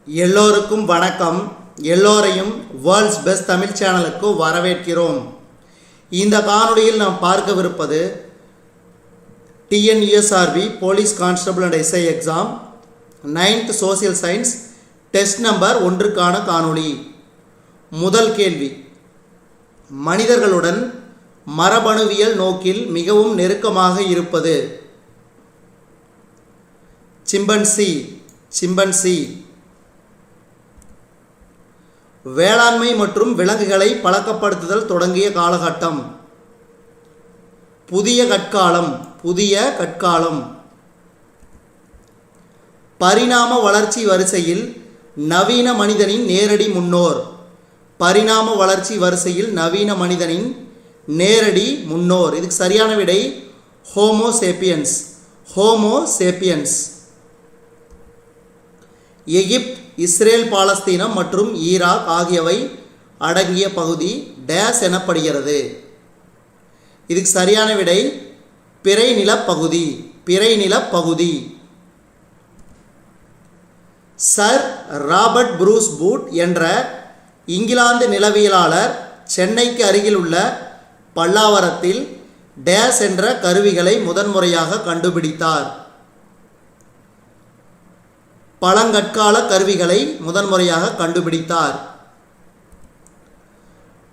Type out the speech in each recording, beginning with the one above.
எல்லோருக்கும் வணக்கம். எல்லோரையும் வேர்ல்ட்ஸ் பெஸ்ட் தமிழ் சேனலுக்கு வரவேற்கிறோம். இந்த காணொளியில் நாம் பார்க்கவிருப்பது TNUSRB police constable and SI exam 9th social science test number 1க்கான காணொளி. முதல் கேள்வி, மனிதர்களுடன் மரபணுவியல் நோக்கில் மிகவும் நெருக்கமாக இருப்பது? சிம்பன்சி. வேளாண்மை மற்றும் விலங்குகளை பழக்கப்படுத்துதல் தொடங்கிய காலகட்டம்? புதிய கற்காலம். பரிணாம வளர்ச்சி வரிசையில் நவீன மனிதனின் நேரடி முன்னோர். இதுக்கு சரியான விடை ஹோமோசேப்பியன்ஸ். எகிப்து, இஸ்ரேல், பாலஸ்தீனம் மற்றும் ஈராக் ஆகியவை அடங்கிய பகுதி டேஸ் எனப்படுகிறது. இதுக்கு சரியான விடை பிறை நிலப்பகுதி. சர் ராபர்ட் புரூஸ் பூட் என்ற இங்கிலாந்து நிலவியலாளர் சென்னைக்கு அருகில் உள்ள பல்லாவரத்தில் டேஸ் என்ற கருவிகளை முதன்முறையாக கண்டுபிடித்தார். பழங்கற்கால கருவிகளை முதன்முறையாக கண்டுபிடித்தார்.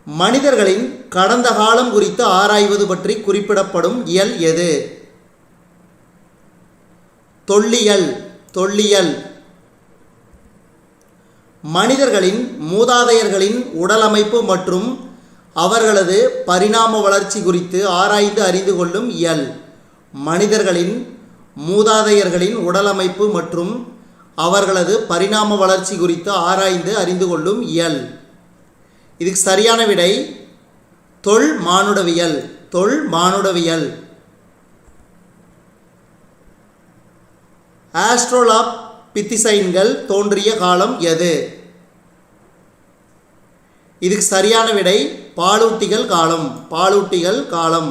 மனிதர்களின் கடந்த காலம் குறித்து ஆராய்வது பற்றி குறிப்பிடப்படும் இயல் எது? தொல்லியல். மனிதர்களின் மூதாதையர்களின் உடலமைப்பு மற்றும் அவர்களது பரிணாம வளர்ச்சி குறித்து ஆராய்ந்து அறிந்து கொள்ளும் இயல். மனிதர்களின் மூதாதையர்களின் உடலமைப்பு மற்றும் அவர்களது பரிணாம வளர்ச்சி குறித்து ஆராய்ந்து அறிந்து கொள்ளும் இயல். இதுக்கு சரியான விடை தொல்மானுடவியல். ஆஸ்ட்ரோலாபித்திசைன்கள் தோன்றிய காலம் எது? இதுக்கு சரியான விடை பாலூட்டிகள் காலம்.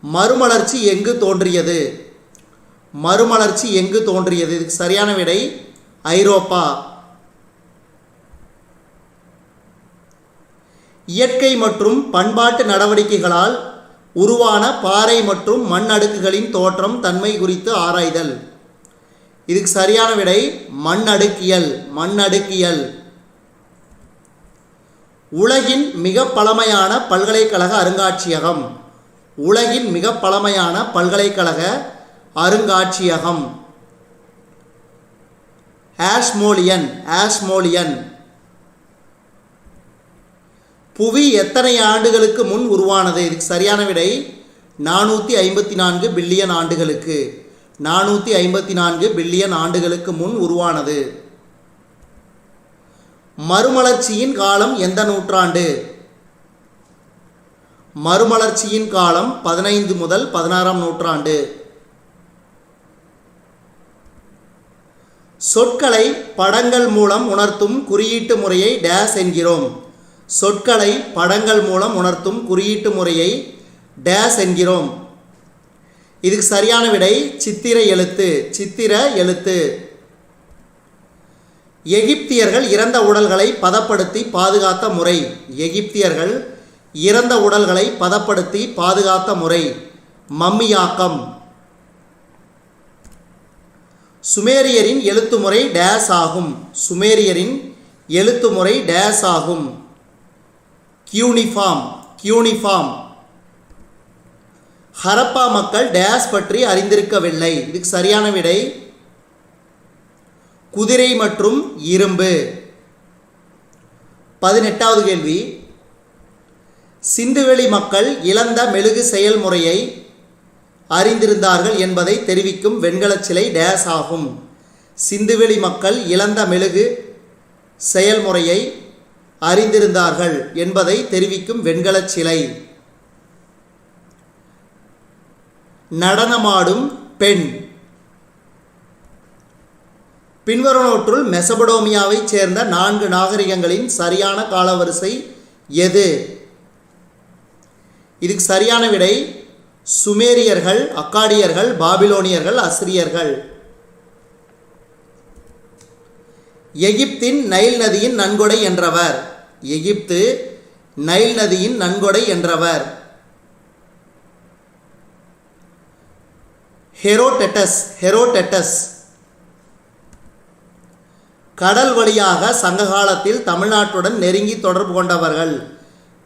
மறுமலர்ச்சி எங்கு தோன்றியது? இதுக்கு சரியான விடை ஐரோப்பா. இயற்கை மற்றும் பண்பாட்டு நடவடிக்கைகளால் உருவான பாறை மற்றும் மண் அடுக்குகளின் தோற்றம் தன்மை குறித்து ஆராய்தல். இதுக்கு சரியான விடை மண்ணடுக்கியல். உலகின் மிக பழமையான பல்கலைக்கழக அருங்காட்சியகம்? ஆஷ்மோலியன். புவி எத்தனை ஆண்டுகளுக்கு முன் உருவானது? இதுக்கு சரியான விடை 454 பில்லியன் ஆண்டுகளுக்கு. 454 பில்லியன் ஆண்டுகளுக்கு முன் உருவானது. மறுமலர்ச்சியின் காலம் எந்த நூற்றாண்டு? மறுமலர்ச்சியின் காலம் 15 முதல் 16ஆம் நூற்றாண்டு. சொற்களை படங்கள் மூலம் உணர்த்தும் குறியீட்டு முறையை டேஸ் என்கிறோம்? இதுக்கு சரியான விடை சித்திர எழுத்து. எகிப்தியர்கள் இறந்த உடல்களை பதப்படுத்தி பாதுகாத்த முறை மம்மியாக்கம். சுமேரியரின் எழுத்துமுறை டேஸ் ஆகும்? கியூனிஃபார்ம். ஹரப்பா மக்கள் டேஸ் பற்றி அறிந்திருக்கவில்லை. இதுக்கு சரியான விடை குதிரை மற்றும் இரும்பு. 18வது கேள்வி, சிந்துவெளி மக்கள் இழந்த மெழுகு செயல்முறையை அறிந்திருந்தார்கள் என்பதை தெரிவிக்கும் வெண்கலச் சிலை டேஸ் ஆகும்? சிந்துவெளி மக்கள் இழந்த மெழுகு செயல்முறையை அறிந்திருந்தார்கள் என்பதை தெரிவிக்கும் வெண்கலச் சிலை. நடனமாடும் பெண். பின்வருவனவற்றுள் மெசபடோமியாவைச் சேர்ந்த 4 நாகரிகங்களின் சரியான காலவரிசை எது? இதுக்கு சரியான விடை சுமேரியர்கள், அக்காடியர்கள், பாபிலோனியர்கள், அசிரியர்கள். எகிப்தின் நைல் நதியின் நன்கொடை என்றவர். எகிப்து நைல் நதியின் நன்கொடை என்றவர். ஹெரோடெட்டஸ். ஹெரோடெட்டஸ். கடல் வழியாக சங்ககாலத்தில் தமிழ்நாட்டுடன் நெருங்கி தொடர்பு கொண்டவர்கள்.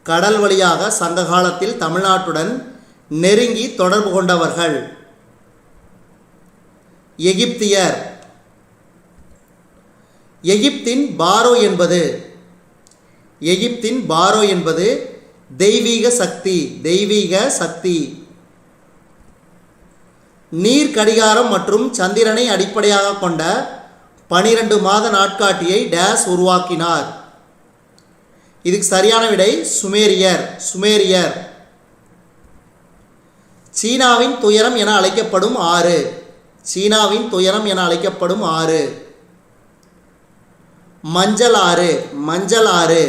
கடல் வழியாக சங்ககாலத்தில் தமிழ்நாட்டுடன் நெருங்கி தொடர்பு கொண்டவர்கள். எகிப்தியர். எகிப்தின் பாரோ என்பது. எகிப்தின் பாரோ என்பது தெய்வீக சக்தி. தெய்வீக சக்தி. நீர் கடிகாரம் மற்றும் சந்திரனை அடிப்படையாக கொண்ட 12 மாத நாட்காட்டியை டேஸ் உருவாக்கினார். இதுக்கு சரியான விடை சுமேரியர். சுமேரியர். சீனாவின் துயரம் என அழைக்கப்படும் ஆறு. சீனாவின் துயரம் என அழைக்கப்படும் ஆறு. மஞ்சள் ஆறு. மஞ்சள் ஆறு.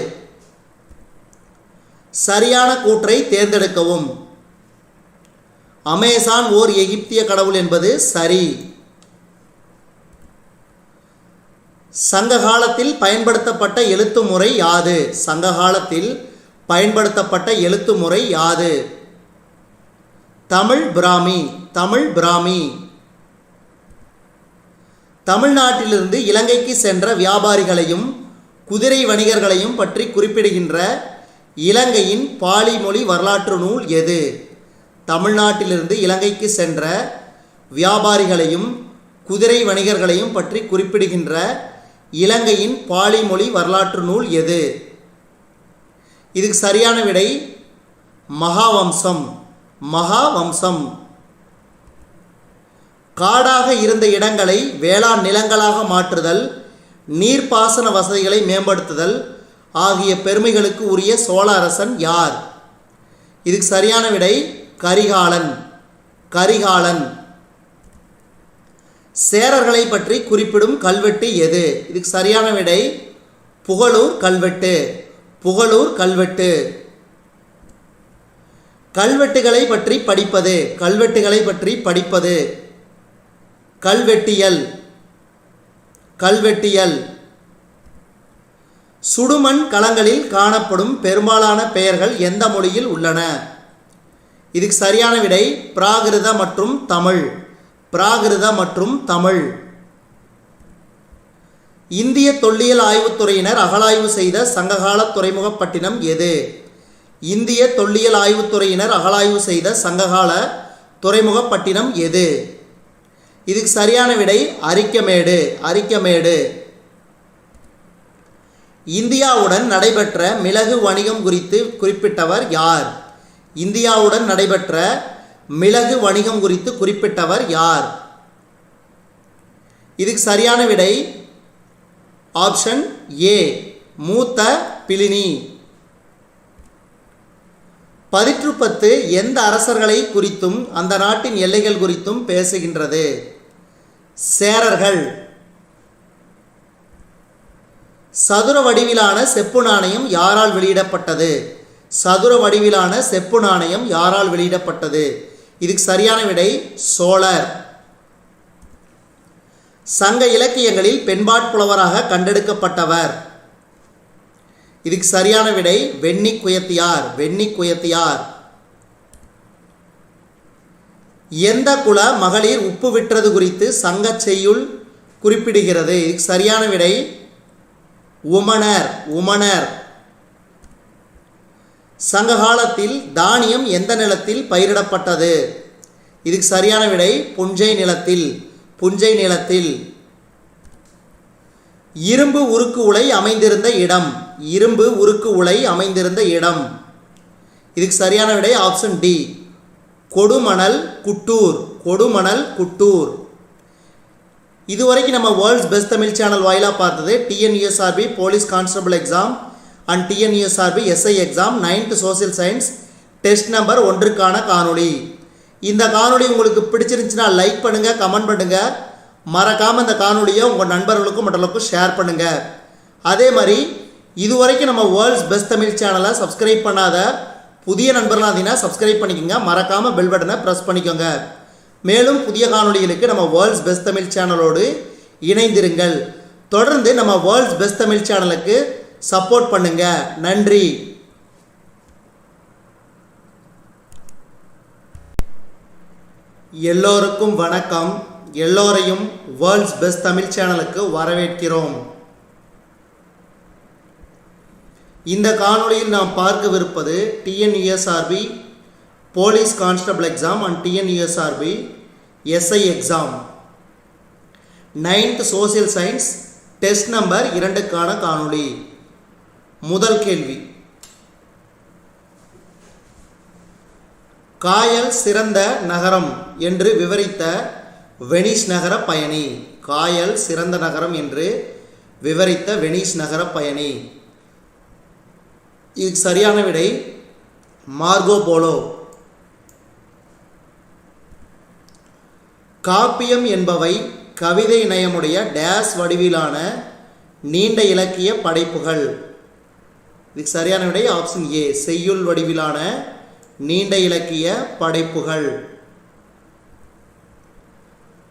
சரியான கூற்றை தேர்ந்தெடுக்கவும். அமேசான் ஓர் எகிப்திய கடவுள் என்பது சரி. சங்க காலத்தில் பயன்படுத்தப்பட்ட எழுத்து முறை யாது? சங்க காலத்தில் பயன்படுத்தப்பட்ட எழுத்து முறை யாது? தமிழ் பிராமி. தமிழ் பிராமி. தமிழ்நாட்டிலிருந்து இலங்கைக்கு சென்ற வியாபாரிகளையும் குதிரை வணிகர்களையும் பற்றி குறிப்பிடுகின்ற இலங்கையின் பாலி மொழி வரலாற்று நூல் எது? தமிழ்நாட்டிலிருந்து இலங்கைக்கு சென்ற வியாபாரிகளையும் குதிரை வணிகர்களையும் பற்றி குறிப்பிடுகின்ற இலங்கையின் பாலி மொழி வரலாற்று நூல் எது? இதுக்கு சரியான விடை மகாவம்சம். மகாவம்சம். காடாக இருந்த இடங்களை வேளாண் நிலங்களாக மாற்றுதல், நீர்ப்பாசன வசதிகளை மேம்படுத்துதல் ஆகிய பெருமைகளுக்கு உரிய சோழ அரசன் யார்? இதுக்கு சரியான விடை கரிகாலன். கரிகாலன். சேரர்களை பற்றி குறிப்பிடும் கல்வெட்டு எது? இதுக்கு சரியான விடை புகழூர் கல்வெட்டு. புகழூர் கல்வெட்டு. கல்வெட்டுகளை பற்றி படிப்பது. கல்வெட்டுகளை பற்றி படிப்பது. கல்வெட்டியல். கல்வெட்டியல். சுடுமண் களங்களில் காணப்படும் பெரும்பாலான பெயர்கள் எந்த மொழியில் உள்ளன? இதுக்கு சரியான விடை பிராகிருத மற்றும் தமிழ். பிராகிருத மற்றும் தமிழ். இந்திய தொல்லியல் ஆய்வுத்துறையினர் அகழாய்வு செய்த சங்ககால துறைமுகப்பட்டினம் எது? இந்திய தொல்லியல் ஆய்வுத்துறையினர் அகழாய்வு செய்த சங்ககால துறைமுகப்பட்டினம் எது? இதுக்கு சரியான விடை அரிக்கமேடு. அரிக்கமேடு. இந்தியாவுடன் நடைபெற்ற மிளகு வணிகம் குறித்து குறிப்பிட்டவர் யார்? இந்தியாவுடன் நடைபெற்ற மிளகு வணிகம் குறித்து குறிப்பிட்டவர் யார்? இதுக்கு சரியான விடை ஆப்ஷன் ஏ மூத்த பிளினி. 11 எந்த அரசர்களை குறித்தும் அந்த நாட்டின் எல்லைகள் குறித்தும் பேசுகின்றது? சேரர்கள். சதுர வடிவிலான செப்பு நாணயம் யாரால் வெளியிடப்பட்டது? சதுர வடிவிலான செப்பு நாணயம் யாரால் வெளியிடப்பட்டது? இதுக்கு சரியான விடை சோழர். சங்க இலக்கியங்களில் பெண்பாட்புலவராக கண்டெடுக்கப்பட்டவர்? இதுக்கு சரியான விடை வெண்ணிக்குயத்தியார். வெண்ணிக்குயத்தியார். எந்த குல மகளிர் உப்பு விற்றது குறித்து சங்கச் செய்யுள் குறிப்பிடுகிறது? இதுக்கு சரியான விடை உமணர். உமணர். சங்க காலத்தில் தானியம் எந்த நிலத்தில் பயிரிடப்பட்டது? இதுக்கு சரியான விடை புஞ்சை நிலத்தில். புஞ்சை நிலத்தில். இரும்பு உருக்கு உலை அமைந்திருந்த இடம்? இரும்பு உருக்கு உலை அமைந்திருந்த இடம். இதுக்கு சரியான விடை ஆப்ஷன் டி கொடுமணல் குட்டூர். கொடுமணல் குட்டூர். இதுவரைக்கும் நம்ம வேர்ல்ட்ஸ் பெஸ்ட் தமிழ் சேனல் வாயிலாக பார்த்தது TNUSRB police constable exam and TNUSRB SI exam 9th social science test number 1க்கான காணொளி. இந்த காணொளி உங்களுக்கு பிடிச்சிருந்துச்சுன்னா லைக் பண்ணுங்கள், கமெண்ட் பண்ணுங்கள். மறக்காமல் இந்த காணொளியை உங்கள் நண்பர்களுக்கும் மற்றவர்களுக்கும் ஷேர் பண்ணுங்கள். அதே மாதிரி இதுவரைக்கும் நம்ம வேர்ல்ட்ஸ் பெஸ்ட் தமிழ் சேனலை சப்ஸ்கிரைப் பண்ணாத புதிய நண்பர்களாக இருந்தீங்கன்னா சப்ஸ்கிரைப் பண்ணிக்கோங்க. மறக்காமல் பெல் பட்டனை ப்ரெஸ் பண்ணிக்கோங்க. மேலும் புதிய காணொளிகளுக்கு நம்ம வேர்ல்ட்ஸ் பெஸ்ட் தமிழ் சேனலோடு இணைந்திருங்கள். தொடர்ந்து நம்ம வேர்ல்ட்ஸ் பெஸ்ட் தமிழ் சேனலுக்கு சப்போர்ட் பண்ணுங்க. நன்றி. எல்லோருக்கும் வணக்கம். எல்லோரையும் வேர்ல்ட்ஸ் பெஸ்ட் தமிழ் சேனலுக்கு வரவேற்கிறோம். இந்த காணொளியில் நாம் பார்க்கவிருப்பது TNUSRB police constable exam and TNUSRB SI exam 9th social science test number 2க்கான காணொளி. முதல் கேள்வி, காயல் சிறந்த நகரம் என்று விவரித்த வெனிஸ் நகர பயணி. காயல் சிறந்த நகரம் என்று விவரித்த வெனிஸ் நகர பயணி. இதுக்கு சரியான விடை மார்கோ போலோ. காப்பியம் என்பவை கவிதை நயமுடைய டேஸ் வடிவிலான நீண்ட இலக்கிய படைப்புகள். இதுக்கு சரியான விடை ஆப்ஷன் ஏ, செய்யுள் வடிவிலான நீண்ட இலக்கிய படைப்புகள்.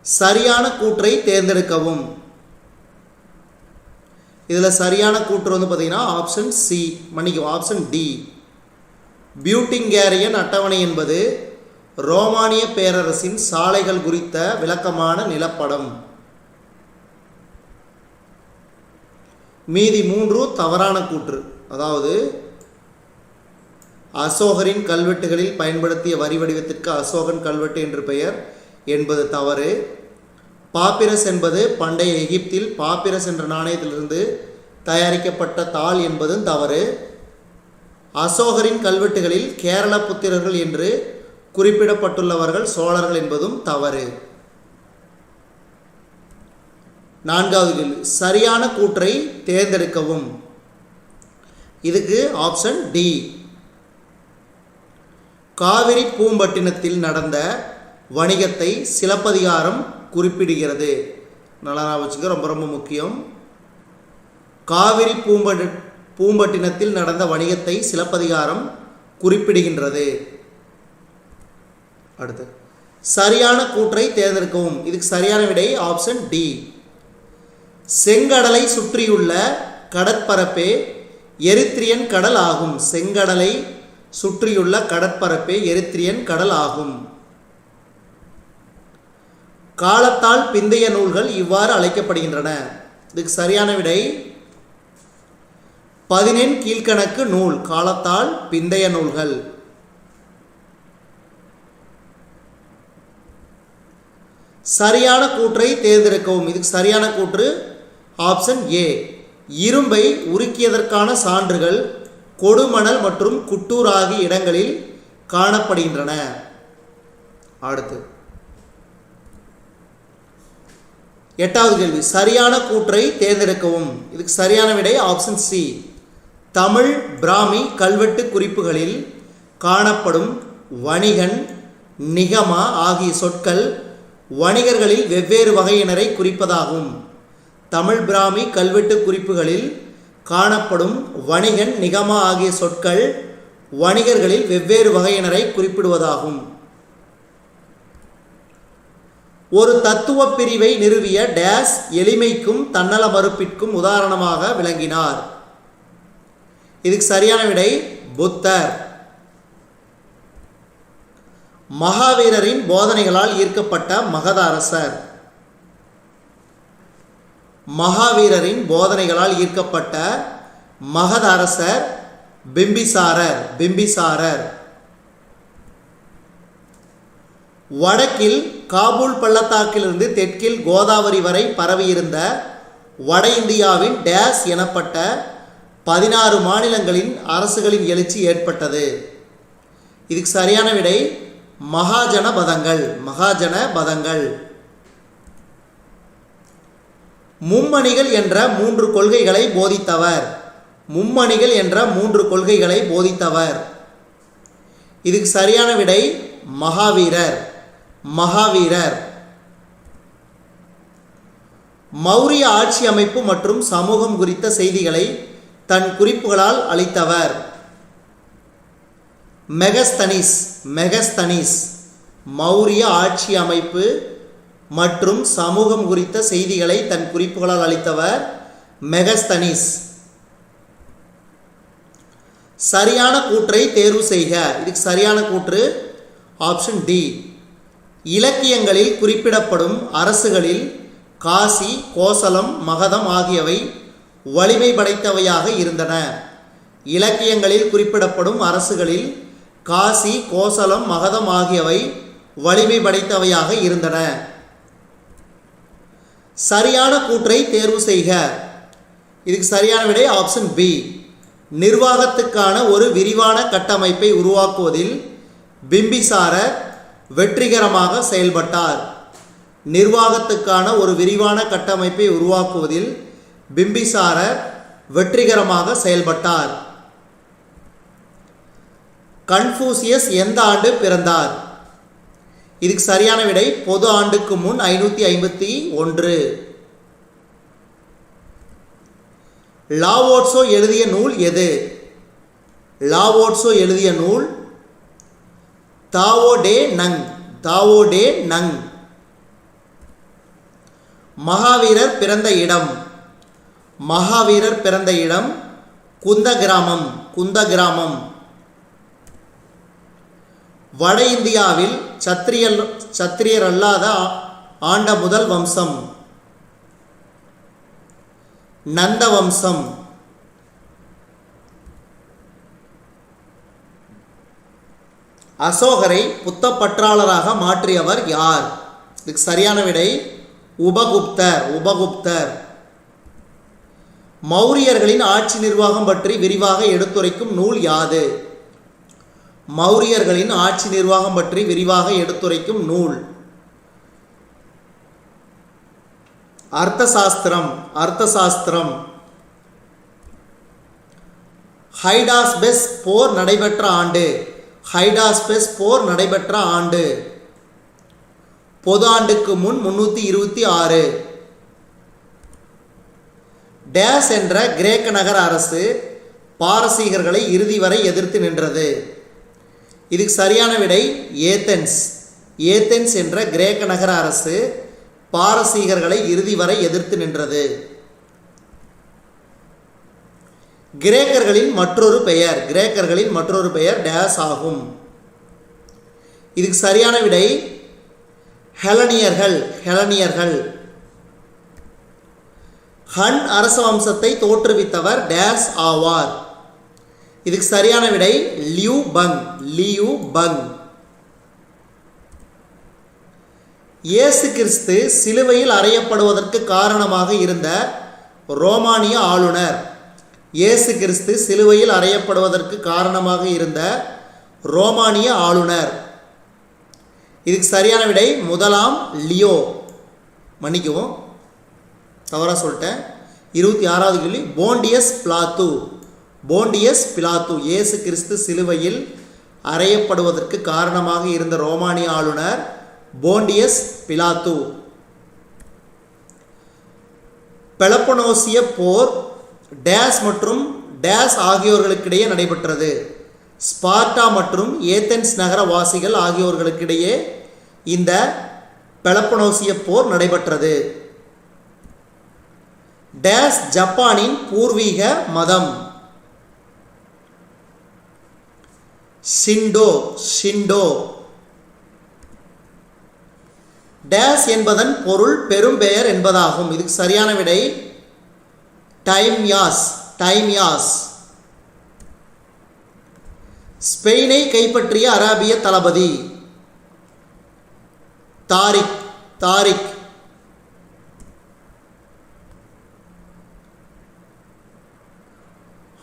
சரியான கூற்றை தேர்ந்தெடுக்கவும். இதில் சரியான கூற்று பார்த்தீங்கன்னா ஆப்ஷன் சி, ஆப்ஷன் டி. பியூட்டிங்கேரியன் அட்டவணை என்பது ரோமானிய பேரரசின் சாலைகள் குறித்த விளக்கமான நிலப்படம். மீதி 3 தவறான கூற்று. அதாவது அசோகரின் கல்வெட்டுகளில் பயன்படுத்திய வரி வடிவத்திற்கு அசோகன் கல்வெட்டு என்று பெயர் என்பது தவறு. பாப்பிரஸ் என்பது பண்டைய எகிப்தில் பாப்பிரஸ் என்ற நாணயத்திலிருந்து தயாரிக்கப்பட்ட தாள் என்பதும் தவறு. அசோகரின் கல்வெட்டுகளில் கேரள புத்திரர்கள் என்று குறிப்பிடப்பட்டுள்ளவர்கள் சோழர்கள் என்பதும் தவறு. 4வது கேள்வி, சரியான கூற்றை தேர்ந்தெடுக்கவும். இதுக்கு ஆப்ஷன் டி. காவிரி பூம்பட்டினத்தில் நடந்த வணிகத்தை சிலப்பதிகாரம் குறிப்பிடுகிறது. நல்லா வச்சுக்க, ரொம்ப ரொம்ப முக்கியம். காவிரி பூம்பட்டினத்தில் நடந்த வணிகத்தை சிலப்பதிகாரம் குறிப்பிடுகின்றது. அடுத்து, சரியான கூற்றை தேர்ந்தெடுக்கவும். இதுக்கு சரியான விடை ஆப்ஷன் டி. செங்கடலை சுற்றியுள்ள கடற்பரப்பே எரித்ரியன் கடல் ஆகும். செங்கடலை சுற்றியுள்ள கடற்பரப்பே எரித்ரியன் கடல் ஆகும். காலத்தால் பிந்தைய நூல்கள் இவ்வாறு அழைக்கப்படுகின்றன. இதுக்கு சரியான விடை 14 கீழ்கணக்கு நூல். காலத்தால் பிந்தைய நூல்கள். சரியான கூற்றை தேர்ந்தெடுக்கவும். இதுக்கு சரியான கூற்று ஆப்ஷன் ஏ. இரும்பை உருக்கியதற்கான சான்றுகள் கொடுமணல் மற்றும் குட்டூர் ஆகிய இடங்களில் காணப்படுகின்றன. அடுத்து 8வது கேள்வி, சரியான கூற்றை தேர்ந்தெடுக்கவும். இதுக்கு சரியான விடை ஆப்ஷன் சி. தமிழ் பிராமி கல்வெட்டு குறிப்புகளில் காணப்படும் வணிகன், நிகமா ஆகிய சொற்கள் வணிகர்களில் வெவ்வேறு வகையினரை குறிப்பதாகும். தமிழ் பிராமி கல்வெட்டு குறிப்புகளில் காணப்படும் வணிகன், நிகமா ஆகிய சொற்கள் வணிகர்களில் வெவ்வேறு வகையினரை குறிப்பிடுவதாகும். ஒரு தத்துவ பிரிவை நிறுவிய டேஸ் எளிமைக்கும் தன்னல மறுப்பிற்கும் உதாரணமாக விளங்கினார். இதுக்கு சரியான விடை புத்தர். மகாவீரரின் போதனைகளால் ஈர்க்கப்பட்ட மகத அரசர். மகாவீரரின் போதனைகளால் ஈர்க்கப்பட்ட மகத அரசர் பிம்பிசாரர். வடக்கில் காபூல் பள்ளத்தாக்கிலிருந்து தெற்கில் கோதாவரி வரை பரவியிருந்த வட இந்தியாவின் டேஸ் எனப்பட்ட 16 மாநிலங்களின் அரசுகளின் எழுச்சி ஏற்பட்டது. இதுக்கு சரியான விடை மகாஜனபதங்கள். மும்மணிகள் என்ற 3 கொள்கைகளை போதித்தவர். இதுக்கு சரியான விடை மகாவீரர். மௌரிய ஆட்சி அமைப்பு மற்றும் சமூகம் குறித்த செய்திகளை தன் குறிப்புகளால் அளித்தவர். மெகஸ்தனிஸ். மௌரிய ஆட்சி அமைப்பு மற்றும் சமூகம் குறித்த செய்திகளை தன் குறிப்புகளால் அளித்தவர் மெகஸ்தனிஸ். சரியான கூற்றை தேர்வு செய்க. இதுக்கு சரியான கூற்று ஆப்ஷன் டி. இலக்கியங்களில் குறிப்பிடப்படும் அரசுகளில் காசி, கோசலம், மகதம் ஆகியவை வலிமை படைத்தவையாக இருந்தன. இலக்கியங்களில் குறிப்பிடப்படும் அரசுகளில் காசி, கோசலம், மகதம் ஆகியவை வலிமை படைத்தவையாக இருந்தன. சரியான கூற்றை தேர்வு செய்க. இதுக்கு சரியான விடை ஆப்ஷன் பி. நிர்வாகத்துக்கான ஒரு விரிவான கட்டமைப்பை உருவாக்குவதில் பிம்பிசாரர் வெற்றிகரமாக செயல்பட்டார். நிர்வாகத்துக்கான ஒரு விரிவான கட்டமைப்பை உருவாக்குவதில் பிம்பிசாரர் வெற்றிகரமாக செயல்பட்டார். கன்ஃபூசியஸ் எந்த ஆண்டு பிறந்தார்? இதுக்கு சரியான விடை பொது ஆண்டுக்கு முன் 551. லாவோட்சோ எழுதிய நூல் எது? லாவோட்சோ எழுதிய நூல் தாவோ டே நங். தாவோ டே நங். மகாவீரர் பிறந்த இடம். மகாவீரர் பிறந்த இடம் குந்த கிராமம். குந்த கிராமம். வட இந்தியாவில் சத்திரியர் அல்லாத ஆண்ட முதல் வம்சம் நந்த வம்சம். அசோகரை புத்தப்பற்றாளராக மாற்றியவர் யார்? இதுக்கு சரியான விடை உபகுப்தர். உபகுப்தர். மௌரியர்களின் ஆட்சி நிர்வாகம் பற்றி விரிவாக எடுத்துரைக்கும் நூல் யாது? மௌரியர்களின் ஆட்சி நிர்வாகம் பற்றி விரிவாக எடுத்துரைக்கும் நூல் அர்த்தசாஸ்திரம். அர்த்தசாஸ்திரம். ஹைடாஸ்பெஸ் போர் நடைபெற்ற ஆண்டு. ஹைடாஸ்பெஸ் போர் நடைபெற்ற ஆண்டு பொது ஆண்டுக்கு முன் 326. டேஸ் என்ற கிரேக்க நகர அரசு பாரசீகர்களை இறுதி வரை எதிர்த்து நின்றது. இதுக்கு சரியான விடை ஏதென்ஸ். ஏதென்ஸ் என்ற கிரேக்க நகர அரசு பாரசீகர்களை இறுதி வரை எதிர்த்து நின்றது. கிரேக்கர்களின் மற்றொரு பெயர். கிரேக்கர்களின் மற்றொரு பெயர் டேஸ் ஆகும். இதுக்கு சரியான விடை ஹெலனியர்கள். ஹெலனியர்கள். ஹன் அரச வம்சத்தை தோற்றுவித்தவர் டேஸ் ஆவார். இதுக்கு சரியான விடை லியூ பங். லியூ பங். இயேசு கிறிஸ்து சிலுவையில் அறையப்படுவதற்கு காரணமாக இருந்த ரோமானிய ஆளுநர். இயேசு கிறிஸ்து சிலுவையில் அறையப்படுவதற்கு காரணமாக இருந்த ரோமானிய ஆளுநர். இதுக்கு சரியான விடை முதலாம் லியோ. மன்னிக்கவும், தவறாக சொல்லிட்டேன். 26வது கேள்வி போண்டியஸ் பிலாத்து. போண்டியஸ் பிலாத்து. இயேசு கிறிஸ்து சிலுவையில் அறையப்படுவதற்கு காரணமாக இருந்த ரோமானிய ஆளுநர் போண்டியஸ் பிலாத்து. பெலப்பனோசிய போர் டேஸ் மற்றும் டேஸ் ஆகியோர்களுக்கிடையே நடைபெற்றது. ஸ்பார்ட்டா மற்றும் ஏதென்ஸ் நகர வாசிகள் ஆகியோர்களுக்கிடையே இந்த பெலப்பனோசிய போர் நடைபெற்றது. டேஸ் ஜப்பானின் பூர்வீக மதம். ஷிண்டோ. ஷிண்டோ. டேஸ் என்பதன் பொருள் பெரும்பெயர் என்பதாகும். இதுக்கு சரியான விடை டைம்யாஸ். டைம்யாஸ். ஸ்பெயினை கைப்பற்றிய அரேபிய தளபதி தாரிக். தாரிக்.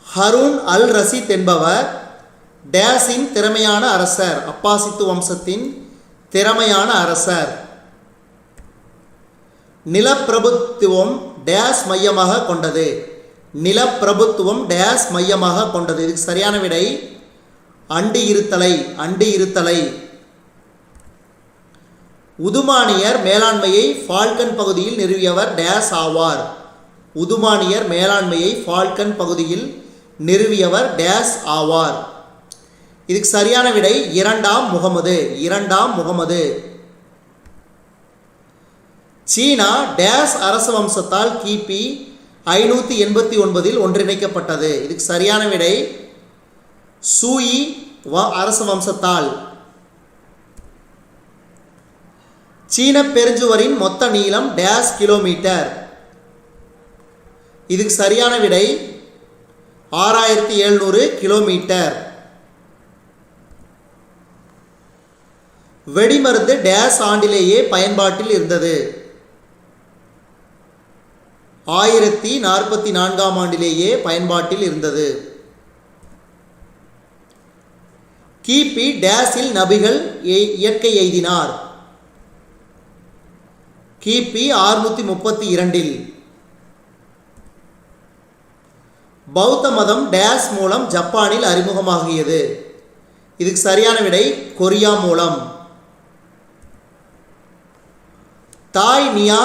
ஹரூன் அல் ரஷீத் என்பவர் டேஸின் திறமையான அரசர். அப்பாசித்து வம்சத்தின் திறமையான அரசர். நிலப்பிரபுத்துவம் டேஸ் மையமாக கொண்டது. நிலப்பிரபுத்துவம் டேஸ் மையமாக கொண்டது. இதுக்கு சரியான விடை அண்டி இருத்தலை. அண்டி இருத்தலை. உதுமானியர் மேலாண்மையை ஃபால்கன் பகுதியில் நிறுவியவர் டேஸ் ஆவார். உதுமானியர் மேலாண்மையை ஃபால்கன் பகுதியில் நிறுவியவர் டேஸ் ஆவார். இதுக்கு சரியான விடை இரண்டாம் முகமது. இரண்டாம் முகமது. சீனா டேஸ் அரச வம்சத்தால் கிபி 589 ஒன்றிணைக்கப்பட்டது. இதுக்கு சரியான விடை சூயி அரச வம்சத்தால். சீன பெருஞ்சுவரின் மொத்த நீளம் டேஸ் கிலோமீட்டர். இதுக்கு சரியான விடை 6700 கிலோமீட்டர். வெடிமருந்து டேஸ் ஆண்டிலேயே பயன்பாட்டில் இருந்தது. 1044 ஆண்டிலேயே பயன்பாட்டில் இருந்தது. கிபி டேஸில் நபிகள் இயற்கை எய்தினார். கிபி 632. பௌத்த மதம் டேஸ் மூலம் ஜப்பானில் அறிமுகமாகியது. இதுக்கு சரியான விடை கொரியா மூலம். தாய் நியா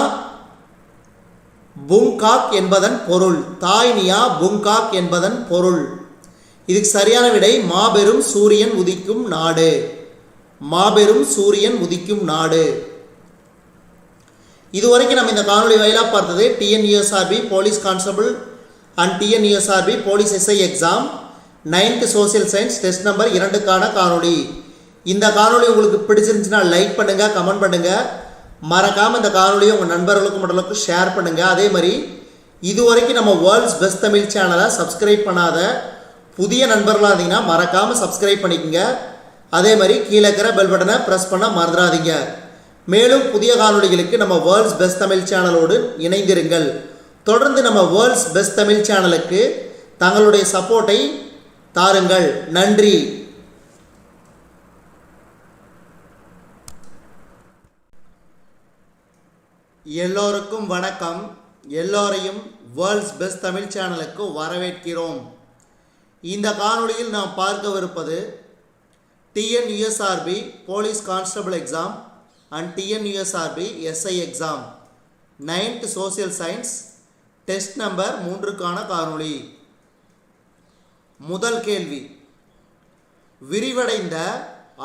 புங்காக் என்பதன் பொருள். தாய் நியா புங்காக் என்பதன் பொருள். இதுக்கு சரியான விடை மாபெரும் சூரியன் உதிக்கும் நாடு. மாபெரும் சூரியன் உதிக்கும் நாடு. இதுவரைக்கும் நம்ம இந்த காணொலி வாயிலாக பார்த்தது TNUSRB police constable and TNUSRB police SI exam 9th social science test number 2க்கான காணொலி. இந்த காணொலி உங்களுக்கு பிடிச்சிருந்துச்சுன்னா லைக் பண்ணுங்கள், கமெண்ட் பண்ணுங்கள். மறக்காமல் இந்த காணொலியை உங்கள் நண்பர்களுக்கு மட்டும் ஷேர் பண்ணுங்கள். அதே மாதிரி இதுவரைக்கும் நம்ம வேர்ல்ட்ஸ் பெஸ்ட் தமிழ் சேனலை சப்ஸ்கிரைப் பண்ணாத புதிய நண்பர்களாக இருந்தீங்கன்னா மறக்காமல் சப்ஸ்கிரைப் பண்ணிக்கோங்க. அதே மாதிரி கீழே இருக்கிற பெல் பட்டனை ப்ரெஸ் பண்ண மறந்துடாதீங்க. மேலும் புதிய காணொலிகளுக்கு நம்ம வேர்ல்ட்ஸ் பெஸ்ட் தமிழ் சேனலோடு இணைந்திருங்கள். தொடர்ந்து நம்ம வேர்ல்ட்ஸ் பெஸ்ட் தமிழ் சேனலுக்கு தங்களுடைய சப்போர்ட்டை தாருங்கள். நன்றி. எல்லோருக்கும் வணக்கம். எல்லோரையும் வேர்ல்ட்ஸ் பெஸ்ட் தமிழ் சேனலுக்கு வரவேற்கிறோம். இந்த காணொளியில் நாம் பார்க்கவிருப்பது TNUSRB police constable exam and TNUSRB SI exam 9th social science test number 3க்கான காணொளி. முதல் கேள்வி, விரிவடைந்த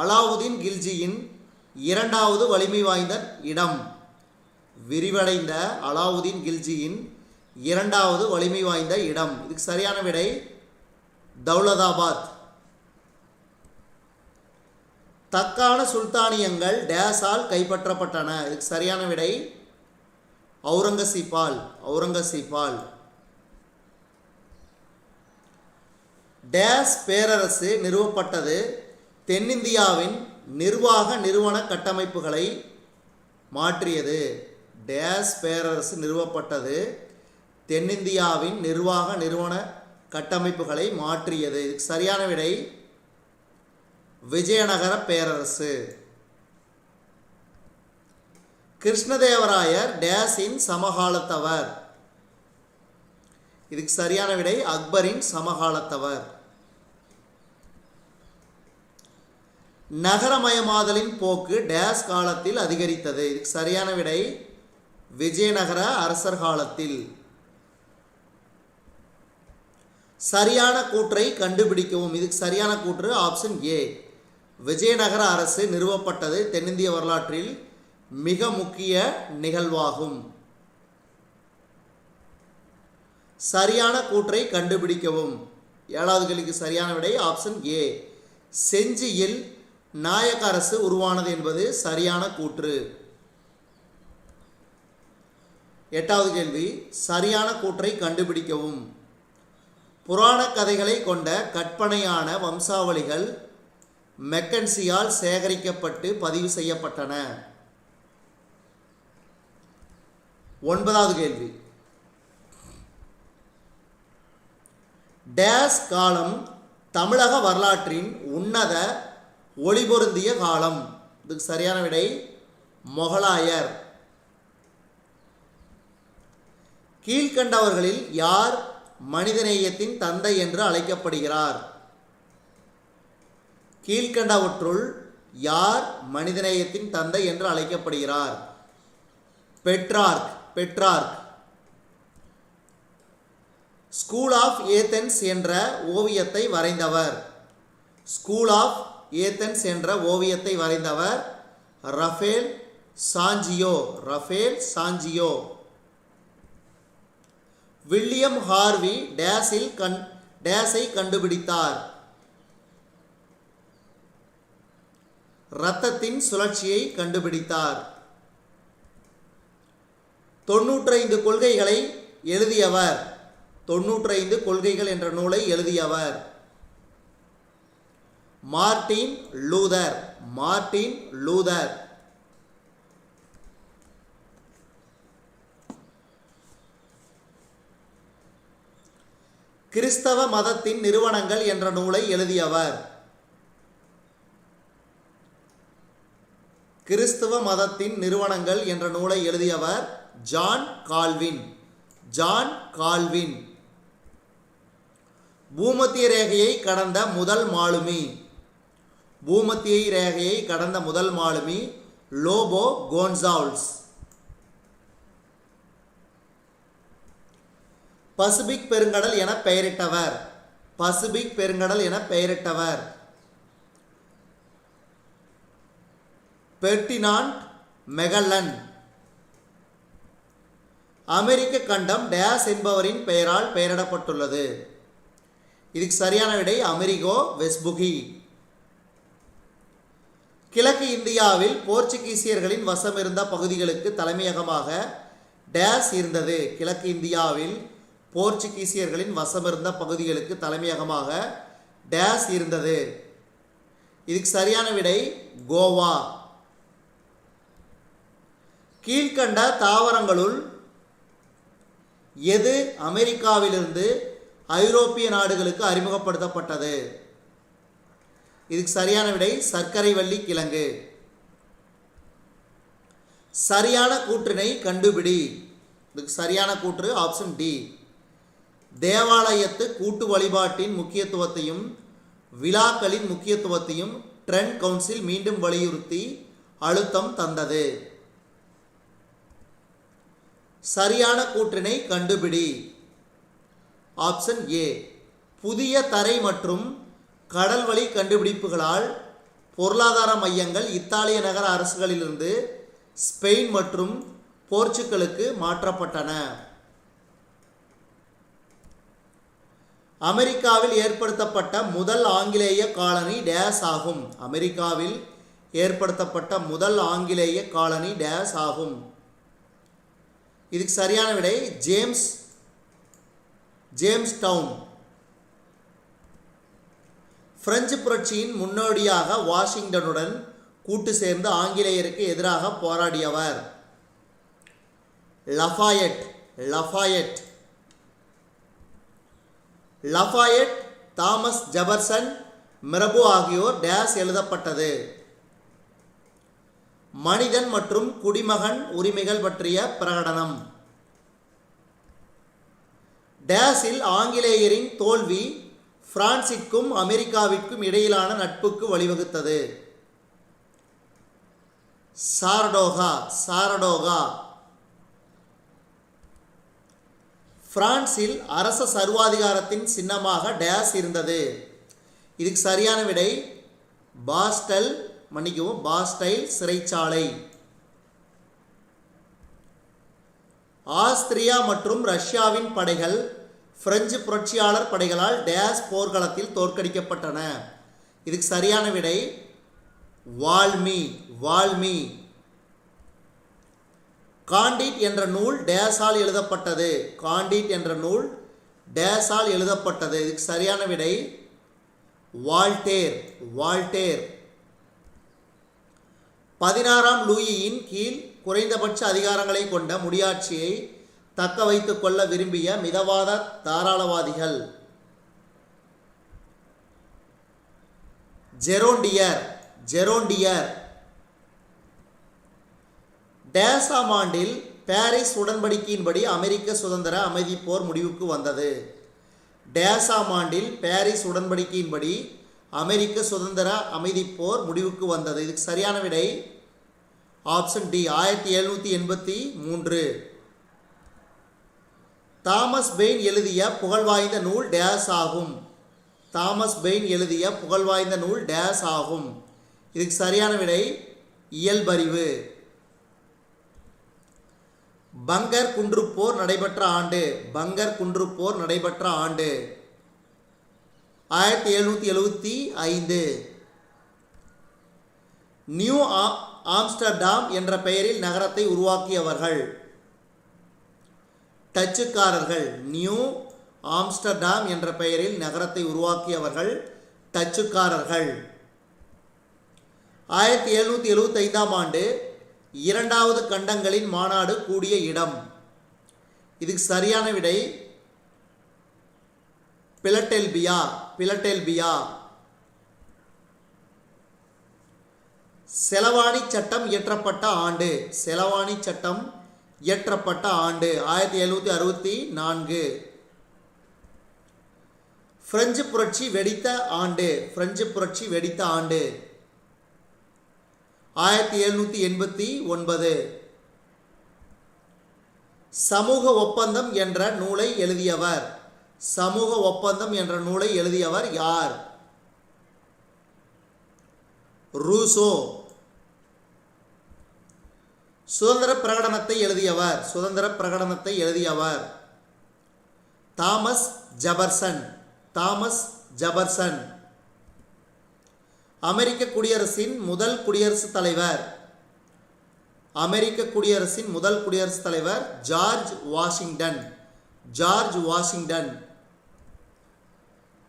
அலாவுதீன் கில்ஜியின் இரண்டாவது வலிமை வாய்ந்த இடம். விரிவடைந்த அலாவுதீன் கில்ஜியின் இரண்டாவது வலிமை வாய்ந்த இடம். இதுக்கு சரியான விடை தௌலதாபாத். தக்கான சுல்தானியங்கள் டேஸால் கைப்பற்றப்பட்டன. இதுக்கு சரியான விடை அவுரங்கசீப்பால். அவுரங்கசீப்பால். டேஸ் பேரரசு நிறுவப்பட்டது. தென்னிந்தியாவின் நிர்வாக நிறுவன கட்டமைப்புகளை மாற்றியது. டேஸ் பேரரசு நிறுவப்பட்டது. தென்னிந்தியாவின் நிர்வாக நிறுவன கட்டமைப்புகளை மாற்றியது. இதுக்கு சரியான விடை விஜயநகர பேரரசு. கிருஷ்ணதேவராயர் டேஸின் சமகாலத்தவர். இதுக்கு சரியான விடை அக்பரின் சமகாலத்தவர். நகரமயமாதலின் போக்கு டேஸ் காலத்தில் அதிகரித்தது. இதுக்கு சரியான விடை விஜயநகர அரசர் காலத்தில். சரியான கூற்றை கண்டுபிடிக்கவும். இதுக்கு சரியான கூற்று ஆப்ஷன் ஏ. விஜயநகர அரசு நிறுவப்பட்டது தென்னிந்திய வரலாற்றில் மிக முக்கிய நிகழ்வாகும். சரியான கூற்றை கண்டுபிடிக்கவும். 7வது கேள்விக்கு சரியான விடை ஆப்ஷன் ஏ. செஞ்சியில் நாயக்க அரசு உருவானது என்பது சரியான கூற்று. 8வது கேள்வி, சரியான கூற்றை கண்டுபிடிக்கவும். புராண கதைகளை கொண்ட கற்பனையான வம்சாவளிகள் மெக்கன்சியால் சேகரிக்கப்பட்டு பதிவு செய்யப்பட்டன. 9வது கேள்வி, டேஸ் காலம் தமிழக வரலாற்றின் உன்னத ஒளிபொருந்திய காலம். இதுக்கு சரியான விடை மொகலாயர். கீழ்கண்டவர்களில் யார் மனிதநேயத்தின் தந்தை என்று அழைக்கப்படுகிறார்? கீழ்கண்டவற்றுள் யார் மனிதநேயத்தின் தந்தை என்று அழைக்கப்படுகிறார்? பெட்ரார்க். பெட்ரார்க். ஸ்கூல் ஆஃப் ஏதென்ஸ் என்ற ஓவியத்தை வரைந்தவர். ஸ்கூல் ஆஃப் ஏதென்ஸ் என்ற ஓவியத்தை வரைந்தவர் ரஃபேல் சாஞ்சியோ, ரஃபேல் சாஞ்சியோ. வில்லியம் ஹார்வி டேஸை கண்டுபிடித்தார். இரத்தத்தின் சுழற்சியை கண்டுபிடித்தார். 95 கொள்கைகளை எழுதியவர். 95 கொள்கைகள் என்ற நூலை எழுதியவர் மார்ட்டின் லூதர். Martin Luther. கிறிஸ்தவ மதத்தின் நிறுவனங்கள் என்ற நூலை எழுதியவர். கிறிஸ்தவ மதத்தின் நிறுவனங்கள் என்ற நூலை எழுதியவர் ஜான் கால்வின். John Calvin. பூமத்திய ரேகையை கடந்த முதல் மாலுமி. பூமத்திய ரேகையை கடந்த முதல் மாலுமி லோபோ கோன்சால்வ்ஸ். பசிபிக் பெருங்கடல் என பெயரிட்டவர். பசிபிக் பெருங்கடல் என பெயரிட்டவர் பெர்டினாண்ட் மெகல்லன். அமெரிக்க கண்டம் டேஸ் என்பவரின் பெயரால் பெயரிடப்பட்டுள்ளது. இதுக்கு சரியான விடை அமெரிகோ வெஸ்புகி. கிழக்கு இந்தியாவில் போர்ச்சுகீசியர்களின் வசம் இருந்த பகுதிகளுக்கு தலைமையகமாக டேஸ் இருந்தது. கிழக்கு இந்தியாவில் போர்ச்சுகீசியர்களின் வசம் இருந்த பகுதிகளுக்கு தலைமையகமாக டேஸ் இருந்தது. இதுக்கு சரியான விடை கோவா. கீழ்கண்ட தாவரங்களுள் எது அமெரிக்காவிலிருந்து ஐரோப்பிய நாடுகளுக்கு அறிமுகப்படுத்தப்பட்டது? இதுக்கு சரியான விடை சர்க்கரை வள்ளி கிழங்கு. சரியான கூற்றினை கண்டுபிடி. இதுக்கு சரியான கூற்று ஆப்ஷன் டி. தேவாலயத்து கூட்டு வழிபாட்டின் முக்கியத்துவத்தையும் விழாக்களின் முக்கியத்துவத்தையும் ட்ரெண்ட் கவுன்சில் மீண்டும் வலியுறுத்தி அழுத்தம் தந்தது. சரியான கூற்றினை கண்டுபிடி. Option A. புதிய தரை மற்றும் கடல்வழி கண்டுபிடிப்புகளால் பொருளாதார மையங்கள் இத்தாலிய நகர அரசுகளிலிருந்து ஸ்பெயின் மற்றும் போர்ச்சுகலுக்கு மாற்றப்பட்டன. அமெரிக்காவில் ஏற்படுத்தப்பட்ட முதல் ஆங்கிலேய காலனி டேஸ் ஆகும். அமெரிக்காவில் ஏற்படுத்தப்பட்ட முதல் ஆங்கிலேய காலனி டேஸ் ஆகும். இதுக்கு சரியான விடை ஜேம்ஸ் டவுன். பிரெஞ்சு புரட்சியின் முன்னோடியாக வாஷிங்டனுடன் கூட்டு சேர்ந்து ஆங்கிலேயருக்கு எதிராக போராடியவர் லஃபாயட். லஃபாயட். லஃபாயட், தாமஸ் ஜெபர்சன், மிரபு ஆகியோர் டேஸ் எழுதப்பட்டது. மனிதன் மற்றும் குடிமகன் உரிமைகள் பற்றிய பிரகடனம். டேஸில் ஆங்கிலேயரின் தோல்வி பிரான்சிற்கும் அமெரிக்காவிற்கும் இடையிலான நட்புக்கு வழிவகுத்தது. சாரடோகா. சாரடோகா. பிரான்சில் அரச சர்வாதிகாரத்தின் சின்னமாக டேஸ் இருந்தது. இதுக்கு சரியான விடை பாஸ்டைல் சிறைச்சாலை. ஆஸ்திரியா மற்றும் ரஷ்யாவின் படைகள் பிரெஞ்சு புரட்சியாளர் படைகளால் டேஸ் போர்க்களத்தில் தோற்கடிக்கப்பட்டன. இதுக்கு சரியான விடை வால்மி. வால்மி. காண்டிட் என்ற நூல் டேஸால் எழுதப்பட்டது. காண்டிட் என்ற நூல் டேஸால் எழுதப்பட்டது. இதுக்கு சரியான விடை வால்டேர். வால்டேர். 16ஆம் லூயியின் கீழ் குறைந்தபட்ச அதிகாரங்களை கொண்ட முடியாட்சியை தக்க வைத்துக் கொள்ள விரும்பிய மிதவாத தாராளவாதிகள் ஜெரோண்டியர். ஜெரோண்டியர். டேஸாம் ஆண்டில் பாரிஸ் உடன்படிக்கையின்படி அமெரிக்க சுதந்திர அமைதி போர் முடிவுக்கு வந்தது. டேஸாம் ஆண்டில் பாரிஸ் உடன்படிக்கையின்படி அமெரிக்க சுதந்திர அமைதி போர் முடிவுக்கு வந்தது. இதுக்கு சரியான விடை ஆப்ஷன் டி 1783. தாமஸ் பெயின் எழுதிய புகழ்வாய்ந்த நூல் டேஸ் ஆகும். தாமஸ் பெயின் எழுதிய புகழ்வாய்ந்த நூல் டேஸ் ஆகும். இதுக்கு சரியான விடை இயல்பறிவு. பங்கர் குன்றுப் போர் நடைபெற்ற ஆண்டு. பங்கர் குன்றுப் போர் நடைபெற்ற ஆண்டு 1775. நியூ ஆம்ஸ்டர்டாம் என்ற பெயரில் நகரத்தை உருவாக்கியவர்கள் டச்சுக்காரர்கள். நியூ ஆம்ஸ்டர்டாம் என்ற பெயரில் நகரத்தை உருவாக்கியவர்கள் டச்சுக்காரர்கள். 1775ஆம் ஆண்டு இரண்டாவது கண்டங்களின் மாநாடு கூடிய இடம். இதுக்கு சரியான விடை பிலடெல்பியா. பிலடெல்பியா. செலவாணி சட்டம் இயற்றப்பட்ட ஆண்டு. செலவாணி சட்டம் இயற்றப்பட்ட ஆண்டு 1764. பிரெஞ்சு புரட்சி வெடித்த ஆண்டு. பிரெஞ்சு புரட்சி வெடித்த ஆண்டு 1789. சமூக ஒப்பந்தம் என்ற நூலை எழுதியவர். சமூக ஒப்பந்தம் என்ற நூலை எழுதியவர் யார்? ரூசோ. சுதந்திர பிரகடனத்தை எழுதியவர். சுதந்திர பிரகடனத்தை எழுதியவர் தாமஸ் ஜெபர்சன். Thomas Jefferson. அமெரிக்க குடியரசின் முதல் குடியரசுத் தலைவர். அமெரிக்க குடியரசின் முதல் குடியரசுத் தலைவர் ஜார்ஜ் வாஷிங்டன். George Washington.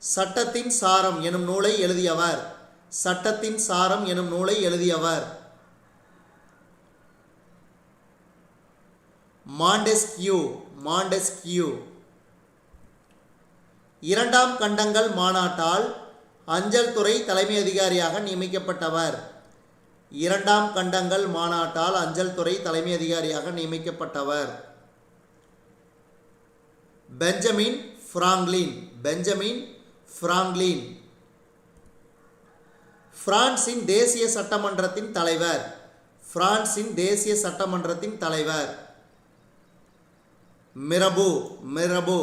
சட்டத்தின் சாரம் எனும் நூலை எழுதியவர். சட்டத்தின் சாரம் எனும் நூலை எழுதியவர் மாண்டெஸ்கியூ. மாண்டெஸ்கியூ. இரண்டாம் கண்டங்கள் மாநாட்டால் அஞ்சல் துறை தலைமை அதிகாரியாக நியமிக்கப்பட்டவர். இரண்டாம் கண்டங்கள் மாநாட்டால் அஞ்சல் துறை தலைமை அதிகாரியாக நியமிக்கப்பட்டவர் பெஞ்சமின் பிராங்க்ளின். Benjamin Franklin. பிரான்சின் தேசிய சட்டமன்றத்தின் தலைவர். பிரான்சின் தேசிய சட்டமன்றத்தின் தலைவர் மிரபு. மிரபு.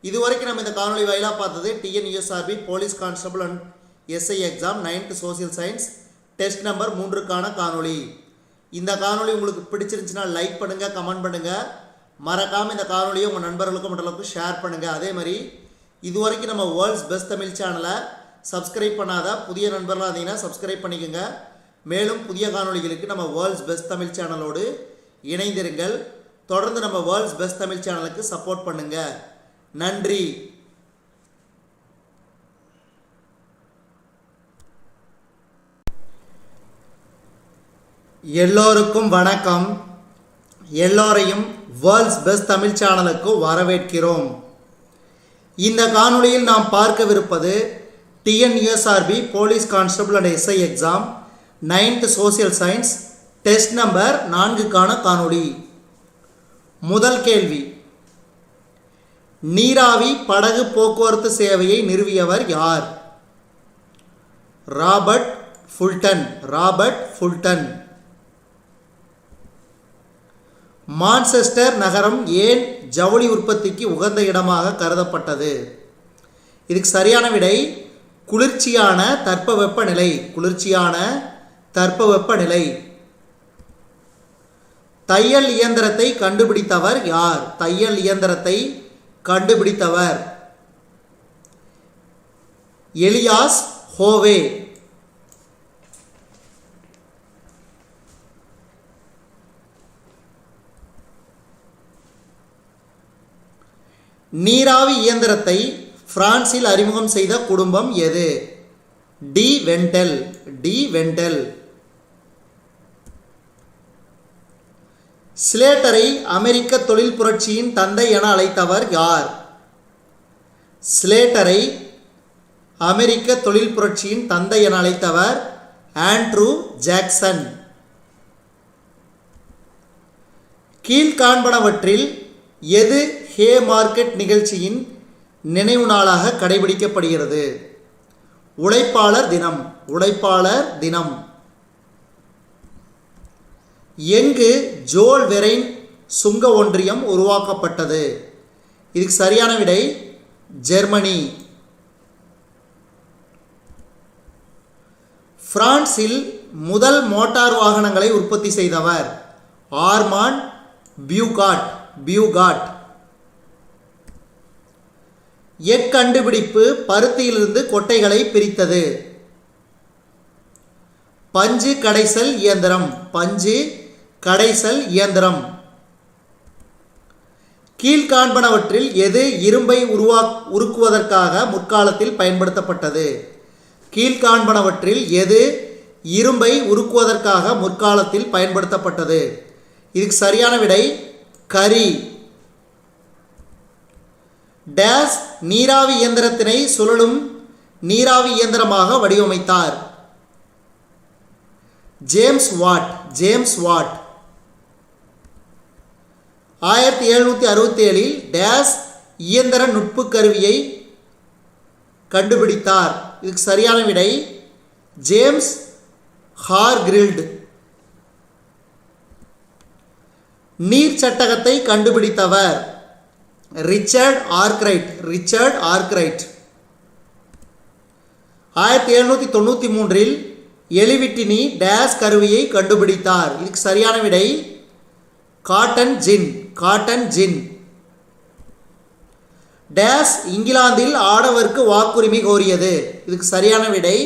இதுவரைக்கும் நம்ம இந்த காணொலி வாயிலாக பார்த்தது TNUSRB police constable and SI exam 9th social science test number 3க்கான காணொலி. இந்த காணொலி உங்களுக்கு பிடிச்சிருந்துச்சுன்னா லைக் பண்ணுங்கள், கமெண்ட் பண்ணுங்கள். மறக்காமல் இந்த காணொலியை உங்கள் நண்பர்களுக்கும் மற்றவர்களுக்கும் ஷேர் பண்ணுங்கள். அதே மாதிரி இதுவரைக்கும் நம்ம வேர்ல்ட்ஸ் பெஸ்ட் தமிழ் சேனலை சப்ஸ்கிரைப் பண்ணாத புதிய நண்பர்களாக இருந்தீங்கன்னா சப்ஸ்கிரைப் பண்ணிக்கோங்க. மேலும் புதிய காணொலிகளுக்கு நம்ம வேர்ல்ட்ஸ் பெஸ்ட் தமிழ் சேனலோடு இணைந்திருங்கள். தொடர்ந்து நம்ம வேர்ல்ட்ஸ் பெஸ்ட் தமிழ் சேனலுக்கு சப்போர்ட் பண்ணுங்கள். நன்றி. எல்லோருக்கும் வணக்கம். எல்லோரையும் வேர்ல்ட்ஸ் பெஸ்ட் தமிழ் சேனலுக்கு வரவேற்கிறோம். இந்த காணொளியில் நாம் பார்க்கவிருப்பது TNUSRB police constable and SI exam 9th social science test number 4க்கான காணொளி. முதல் கேள்வி, நீராவி படகு போக்குவரத்து சேவையை நிறுவியவர் யார்? Robert Fulton. Robert Fulton. Manchester நகரம் ஏன் ஜவுளி உற்பத்திக்கு உகந்த இடமாக கருதப்பட்டது? இதுக்கு சரியான விடை குளிர்ச்சியான தட்பவெப்ப நிலை. குளிர்ச்சியான தட்பவெப்ப நிலை. தையல் இயந்திரத்தை கண்டுபிடித்தவர் யார்? தையல் இயந்திரத்தை கண்டுபிடித்தவர் எலியாஸ் ஹோவே. நீராவி இயந்திரத்தை பிரான்சில் அறிமுகம் செய்த குடும்பம் எது? டி வென்டெல். டி வென்டெல். ஸ்லேட்டரை அமெரிக்க தொழில் புரட்சியின் தந்தை என அழைத்தவர் யார்? ஸ்லேட்டரை அமெரிக்க தொழில் புரட்சியின் தந்தை என அழைத்தவர் ஆண்ட்ரூ ஜாக்சன். கீழ்காண்பனவற்றில் எது ஹே மார்க்கெட் நிகழ்ச்சியின் நினைவு நாளாக கடைபிடிக்கப்படுகிறது? உழைப்பாளர் தினம். உழைப்பாளர் தினம். எங்கு ஜோல் வெரைன் சுங்க ஒன்றியம் உருவாக்கப்பட்டது? இதுக்கு சரியான விடை ஜெர்மனி. பிரான்சில் முதல் மோட்டார் வாகனங்களை உற்பத்தி செய்தவர் ஆர்மாண்ட் பியூகாட், பியூகாட். எக்கண்டுபிடிப்பு பருத்தியிலிருந்து கொட்டைகளை பிரித்தது. பஞ்சு கடைசல் இயந்திரம், பஞ்சு கடைசல் இயந்திரம். கீழ்காண்பனவற்றில் எது இரும்பை உருக்குவதற்காக முற்காலத்தில் பயன்படுத்தப்பட்டது? கீழ்காண்பனவற்றில் எது இரும்பை உருக்குவதற்காக முற்காலத்தில் பயன்படுத்தப்பட்டது? இதுக்கு சரியான விடை கரி. டேஸ் நீராவி இயந்திரத்தினை சுழலும் நீராவி இயந்திரமாக வடிவமைத்தார்? James Watt, James Watt. 1767 டேஸ் இயந்திர நுட்பு கருவியை கண்டுபிடித்தார்? இதுக்கு சரியான விடை ஜேம்ஸ் ஹார்கிரில்ட். நீர் சட்டகத்தை கண்டுபிடித்தவர்? Richard Arkwright, Richard Arkwright. 1793 Eli Whitney டேஸ் கருவியை கண்டுபிடித்தார்? இதுக்கு சரியான விடை காட்டன் ஜின், காட்டன் ஜின். டேஸ் இங்கிலாந்தில் ஆடவருக்கு வாக்குரிமை கோரியது? இதுக்கு சரியான விடை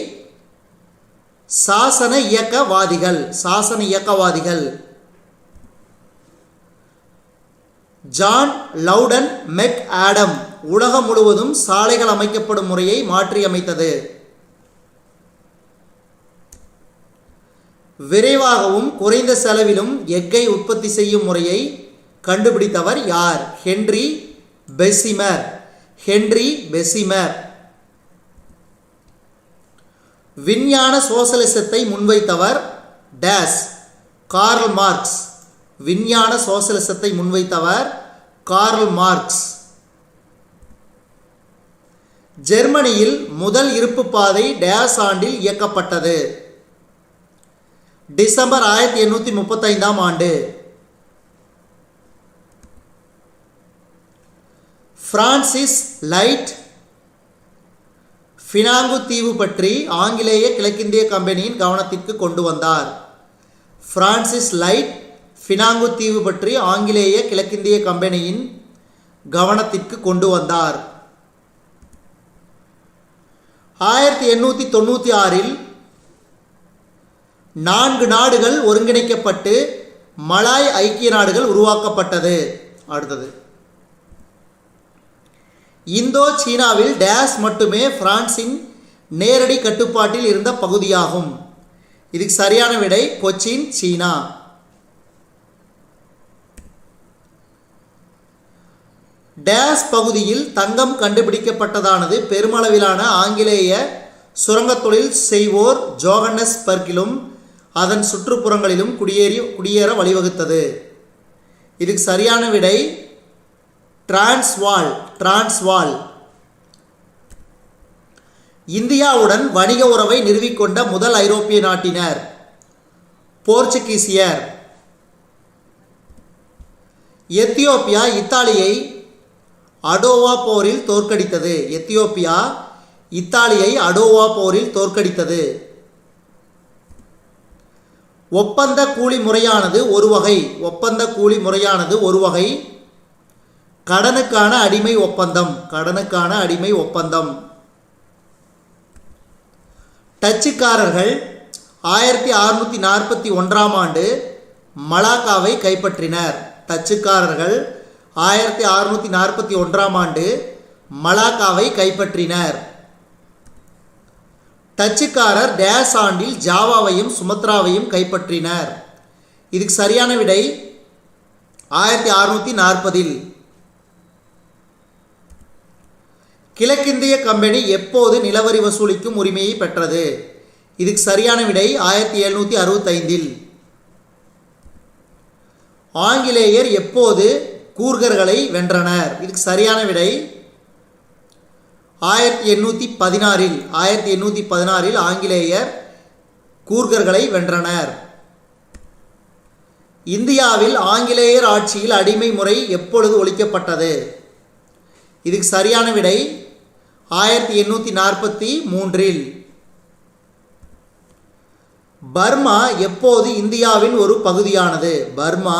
சாசன இயக்கவாதிகள், சாசன இயக்கவாதிகள். ஜான் லவுடன் மெக் ஆடம் உலகம் முழுவதும் சாலைகள் அமைக்கப்படும் முறையை மாற்றியமைத்தது? விரைவாகவும் குறைந்த செலவிலும் எஃகை உற்பத்தி செய்யும் முறையை கண்டுபிடித்தவர் யார்? Henry Bessemer, Henry Bessemer. விஞ்ஞான சோசலிசத்தை முன்வைத்தவர்? டேஸ் கார்ல் மார்க்ஸ், விஞ்ஞான சோசலிசத்தை முன்வைத்தவர் கார்ல் மார்க்ஸ். ஜெர்மனியில் முதல் இருப்பு பாதை டேஸ் ஆண்டில் இயக்கப்பட்டது? டிசம்பர் 1835 ஆண்டு. பிரான்சிஸ் லைட் பினாங்கு தீவு பற்றி ஆங்கிலேய கிழக்கிந்திய கம்பெனியின் கவனத்திற்கு கொண்டு வந்தார்? பிரான்சிஸ் லைட் பினாங்கு தீவு பற்றி ஆங்கிலேய கிழக்கிந்திய கம்பெனியின் கவனத்திற்கு கொண்டு வந்தார். 1896 4 நாடுகள் ஒருங்கிணைக்கப்பட்டு மலாய் ஐக்கிய நாடுகள் உருவாக்கப்பட்டது. அடுத்தது, இந்தோ சீனாவில் டேஸ் மட்டுமே பிரான்சின் நேரடி கட்டுப்பாட்டில் இருந்த பகுதியாகும்? இதுக்கு சரியான விடை கொச்சின், சீனா. டேஸ் பகுதியில் தங்கம் கண்டுபிடிக்கப்பட்டதானது பெருமளவிலான ஆங்கிலேய சுரங்கத் தொழில் செய்வோர் ஜோகன்னஸ்பர்க்கிலும் அதன் சுற்றுப்புறங்களிலும் குடியேற வழிவகுத்தது? இதுக்கு சரியான விடை டிரான்ஸ்வால், டிரான்ஸ்வால். இந்தியாவுடன் வணிக உறவை நிறுவிக்கொண்ட முதல் ஐரோப்பிய நாட்டினர்? போர்ச்சுகீசியர். எத்தியோப்பியா இத்தாலியை அடோவா போரில் தோற்கடித்தது? எத்தியோப்பியா இத்தாலியை அடோவா போரில் தோற்கடித்தது. ஒப்பந்த கூலி முறையானது ஒரு வகை, ஒப்பந்த கூலி முறையானது ஒரு வகை கடனுக்கான அடிமை ஒப்பந்தம், கடனுக்கான அடிமை ஒப்பந்தம். டச்சுக்காரர்கள் 1641 ஆண்டு மலாக்காவை கைப்பற்றினர்? டச்சுக்காரர்கள் 1641 ஆண்டு மலாக்காவை கைப்பற்றினர். டச்சுக்காரர் டேஸ் ஆண்டில் ஜாவாவையும் சுமத்ராவையும் கைப்பற்றினர்? இதுக்கு சரியான விடை 1640. கிழக்கிந்திய கம்பெனி எப்போது நிலவரி வசூலிக்கும் உரிமையை பெற்றது? இதுக்கு சரியான விடை 1765. ஆங்கிலேயர் எப்போது கூர்கர்களை வென்றனர்? இதுக்கு சரியான விடை 1816. 1816 ஆங்கிலேயர் கூர்கர்களை வென்றனர். இந்தியாவில் ஆங்கிலேயர் ஆட்சியில் அடிமை முறை எப்பொழுது ஒழிக்கப்பட்டது? இதுக்கு சரியான விடை 1843. பர்மா எப்போது இந்தியாவின் ஒரு பகுதியானது? பர்மா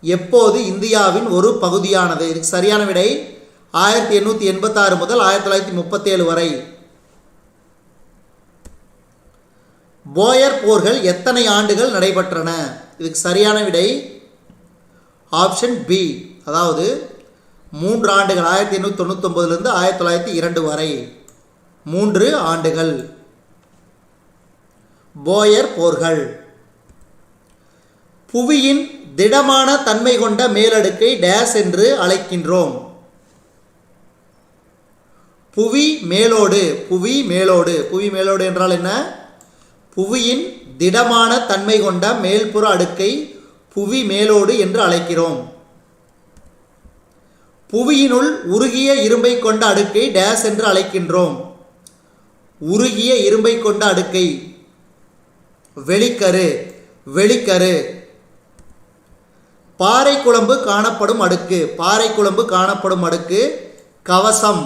எப்போது இந்தியாவின் ஒரு பகுதியானது? இதுக்கு சரியான விடை 1886 முதல் 1937 வரை. போயர் போர்கள் எத்தனை ஆண்டுகள் நடைபெற்றன? இதுக்கு சரியான விடை ஆப்ஷன் பி, அதாவது 3 ஆண்டுகள். 1899 1902 வரை 3 ஆண்டுகள் போயர் போர்கள். புவியின் திடமான தன்மை கொண்ட மேலடுக்கை டேஸ் என்று அழைக்கின்றோம். புவி மேலோடு. புவி மேலோடு. புவி மேலோடு என்றால் என்ன? புவியின் திடமான தன்மை கொண்ட மேல்புற அடுக்கை புவி மேலோடு என்று அழைக்கிறோம். புவியினுள் உருகிய இரும்பை கொண்ட அடுக்கை டேஸ் என்று அழைக்கின்றோம். உருகிய இரும்பை கொண்ட அடுக்கை வெளிக்கரு. வெளிக்கரு. பாறை குழம்பு காணப்படும் அடுக்கு. பாறை குழம்பு காணப்படும் அடுக்கு கவசம்.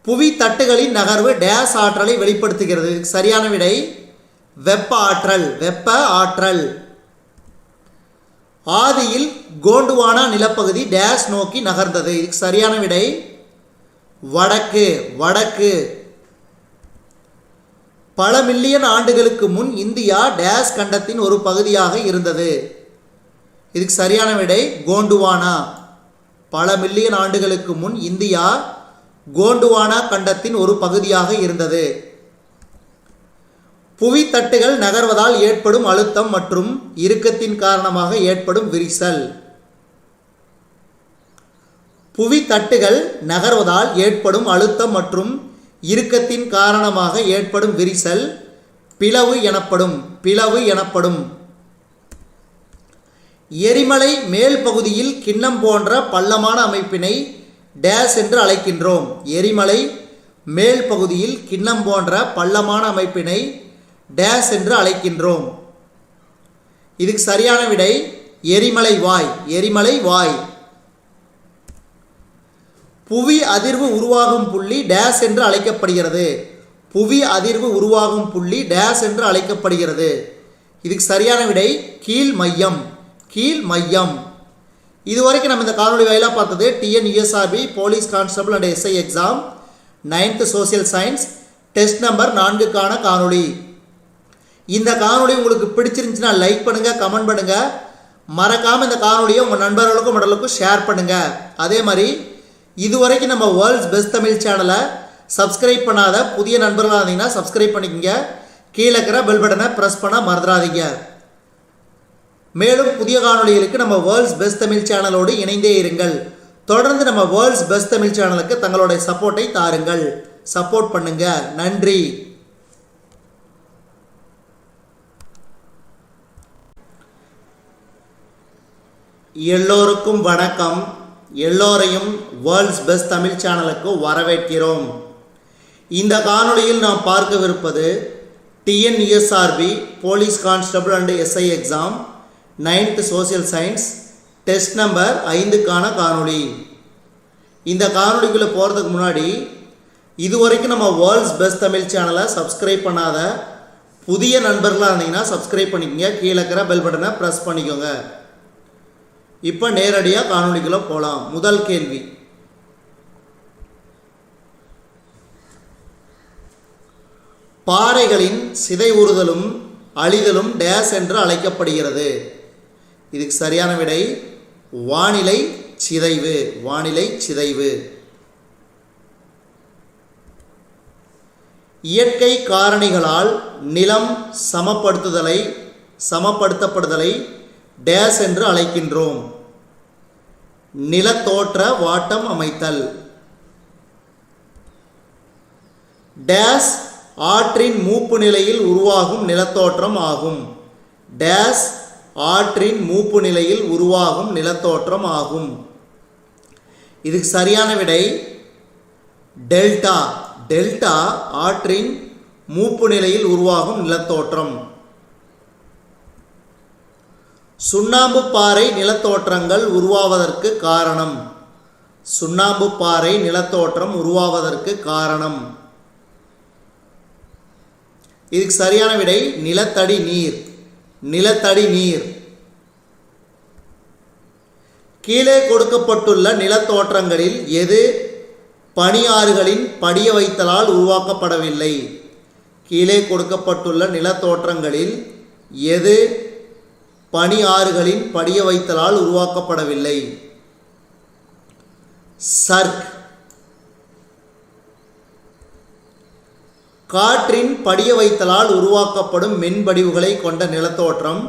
புவி தட்டுகளின் நகர்வு டேஸ் ஆற்றலை வெளிப்படுத்துகிறது. சரியான விடை வெப்ப ஆற்றல். வெப்ப ஆற்றல். ஆதியில் கோண்டுவானா நிலப்பகுதி டேஸ் நோக்கி நகர்ந்தது. இதுக்கு சரியான விடை வடக்கு. வடக்கு. பல மில்லியன் ஆண்டுகளுக்கு முன் இந்தியா டேஸ் கண்டத்தின் ஒரு பகுதியாக இருந்தது. இதுக்கு சரியான விடை கோண்டுவானா. பல மில்லியன் ஆண்டுகளுக்கு முன் இந்தியா கோண்டுவானா கண்டத்தின் ஒரு பகுதியாக இருந்தது. புவி தட்டுகள் நகர்வதால் ஏற்படும் அழுத்தம் மற்றும் இறுக்கத்தின் காரணமாக ஏற்படும் விரிசல். புவி தட்டுகள் நகர்வதால் ஏற்படும் அழுத்தம் மற்றும் இறுக்கத்தின் காரணமாக ஏற்படும் விரிசல் பிளவு எனப்படும். பிளவு எனப்படும். எரிமலை மேல் பகுதியில் கிண்ணம் போன்ற பள்ளமான அமைப்பினை டேஸ் என்று அழைக்கின்றோம். எரிமலை மேல் பகுதியில் கிண்ணம் போன்ற பள்ளமான அமைப்பினை டேஸ் என்று அழைக்கின்றோம். இதுக்கு சரியான விடை எரிமலை வாய். எரிமலை வாய். புவி அதிர்வு உருவாகும் புள்ளி டேஸ் என்று அழைக்கப்படுகிறது. புவி அதிர்வு உருவாகும் புள்ளி டேஸ் என்று அழைக்கப்படுகிறது. இதுக்கு சரியான விடை கீழ் மையம். கீழ் மையம். இதுவரைக்கும் நம்ம இந்த காணொலி வாயிலாக பார்த்தது TNUSRB police constable and SI exam 9th social science test number 4க்கான காணொலி. இந்த காணொலி உங்களுக்கு பிடிச்சிருந்துச்சுன்னா லைக் பண்ணுங்கள், கமெண்ட் பண்ணுங்கள். மறக்காமல் இந்த காணொலியை உங்கள் நண்பர்களுக்கும் மடலுக்கும் ஷேர் பண்ணுங்கள். அதே மாதிரி இதுவரைக்கும் நம்ம வேர்ல்ட்ஸ் பெஸ்ட் தமிழ் சேனலை சப்ஸ்கிரைப் பண்ணாத புதிய நண்பர்களாக இருந்தீங்கன்னா சப்ஸ்கிரைப் பண்ணிக்கோங்க. கீழே இருக்கிற பெல் பட்டனை ப்ரெஸ் பண்ண மறந்துடாதீங்க. மேலும் புதிய காணொலிகளுக்கு நம்ம வேர்ல்ட்ஸ் பெஸ்ட் தமிழ் சேனலோடு இணைந்தே இருங்கள். தொடர்ந்து நம்ம வேர்ல்ட்ஸ் பெஸ்ட் தமிழ் சேனலுக்கு தங்களுடைய சப்போர்ட்டை தாருங்கள். சப்போர்ட் பண்ணுங்க. நன்றி. எல்லோருக்கும் வணக்கம். எல்லோரையும் வேர்ல்ட்ஸ் பெஸ்ட் தமிழ் சேனலுக்கு வரவேற்கிறோம். இந்த காணொலியில் நாம் பார்க்கவிருப்பது TNUSRB police constable and SI exam 9th social science test number 5க்கான காணொலி. இந்த காணொலிக்குள்ளே போகிறதுக்கு முன்னாடி இதுவரைக்கும் நம்ம வேர்ல்ட்ஸ் பெஸ்ட் தமிழ் சேனலை சப்ஸ்கிரைப் பண்ணாத புதிய நண்பர்களாக இருந்தீங்கன்னா சப்ஸ்கிரைப் பண்ணிக்கோங்க. கீழே இருக்கிற பெல் பட்டனை ப்ரெஸ் பண்ணிக்கோங்க. இப்போ நேரடியாக காணொலிக்குள்ளே போகலாம். முதல் கேள்வி. பாறைகளின் சிதைவுறுதலும் அழிதலும் டேஸ் என்று அழைக்கப்படுகிறது. இதுக்கு சரியான விடை வானிலை சிதைவு. வானிலை சிதைவு. இயற்கை காரணிகளால் நிலம் சமப்படுத்தப்படுதலை டேஸ் என்று அழைக்கின்றோம். நிலத்தோற்ற வாட்டம் அமைத்தல். டேஸ் ஆற்றின் மூப்பு நிலையில் உருவாகும் நிலத்தோற்றம் ஆகும். டேஸ் ஆற்றின் மூப்பு நிலையில் உருவாகும் நிலத்தோற்றம் ஆகும். இதுக்கு சரியான விடை டெல்டா. டெல்டா ஆற்றின் மூப்பு நிலையில் உருவாகும் நிலத்தோற்றம். சுண்ணாம்பு பாறை நிலத்தோற்றங்கள் உருவாவதற்கு காரணம். சுண்ணாம்பு பாறை நிலத்தோற்றம் உருவாவதற்கு காரணம். இதுக்கு சரியான விடை நிலத்தடி நீர். நிலத்தடி நீர். கீழே கொடுக்கப்பட்டுள்ள நிலத்தோற்றங்களில் எது பனியாறுகளின் படிய வைத்தலால் உருவாக்கப்படவில்லை? கீழே கொடுக்கப்பட்டுள்ள நிலத்தோற்றங்களில் எது பனியாறுகளின் படிய வைத்தலால் உருவாக்கப்படவில்லை? சர்க். காற்றின் படிய வைத்தலால் உருவாக்கப்படும் மென்படிவுகளை கொண்ட நிலத்தோற்றம்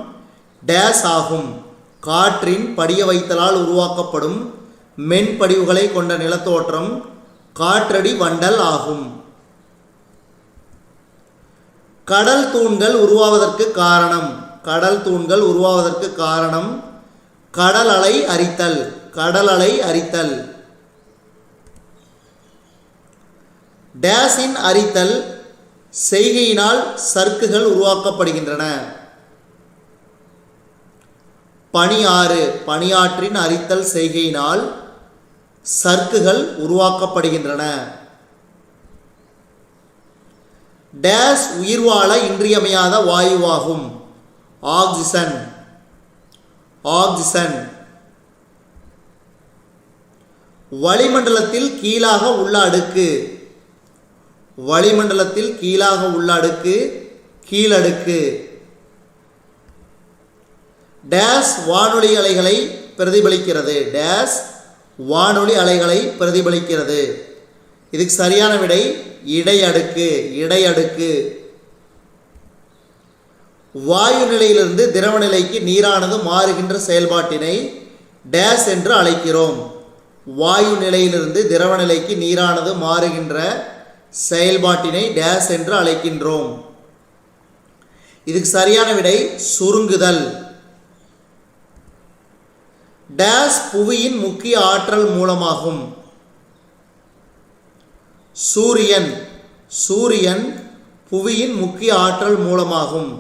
டேஸ் ஆகும். காற்றின் படிய வைத்தலால் உருவாக்கப்படும் மென்படிவுகளை கொண்ட நிலத்தோற்றம் காற்றடி வண்டல் ஆகும். கடல் தூண்கள் உருவாவதற்கு காரணம். கடல் தூண்கள் உருவாவதற்கு காரணம் கடல் அலை அரித்தல். கடல் அலை அரித்தல். டேஸின் அரித்தல் செய்கையினால் சர்க்குகள் உருவாக்கப்படுகின்றன. பனியாறு. பனியாற்றின் அரித்தல் செய்கையினால் சர்க்குகள் உருவாக்கப்படுகின்றன. டேஸ் உயிர் வாழ இன்றியமையாத வாயுவாகும். ஆக்சிஜன். ஆக்சிஜன். வளிமண்டலத்தில் கீழாக உள்ள அடுக்கு. வளிமண்டலத்தில் கீழாக உள்ள அடுக்கு கீழடுக்கு. டேஸ் வானொலி அலைகளை பிரதிபலிக்கிறது. டேஸ் வானொலி அலைகளை பிரதிபலிக்கிறது. இதுக்கு சரியான விடை இடையடுக்கு. இடையடுக்கு. வாயு நிலையிலிருந்து திரவ நிலைக்கு நீரானது மாறுகின்ற செயல்பாட்டினை டேஸ் என்று அழைக்கிறோம். வாயு நிலையிலிருந்து திரவ நிலைக்கு நீரானது மாறுகின்ற செயல்பாட்டினை டேஸ் என்று அழைக்கின்றோம். இதுக்கு சரியான விடை சுருங்குதல். டேஸ் புவியின் முக்கிய ஆற்றல் மூலமாகும். சூரியன். சூரியன் புவியின் முக்கிய ஆற்றல் மூலமாகும்.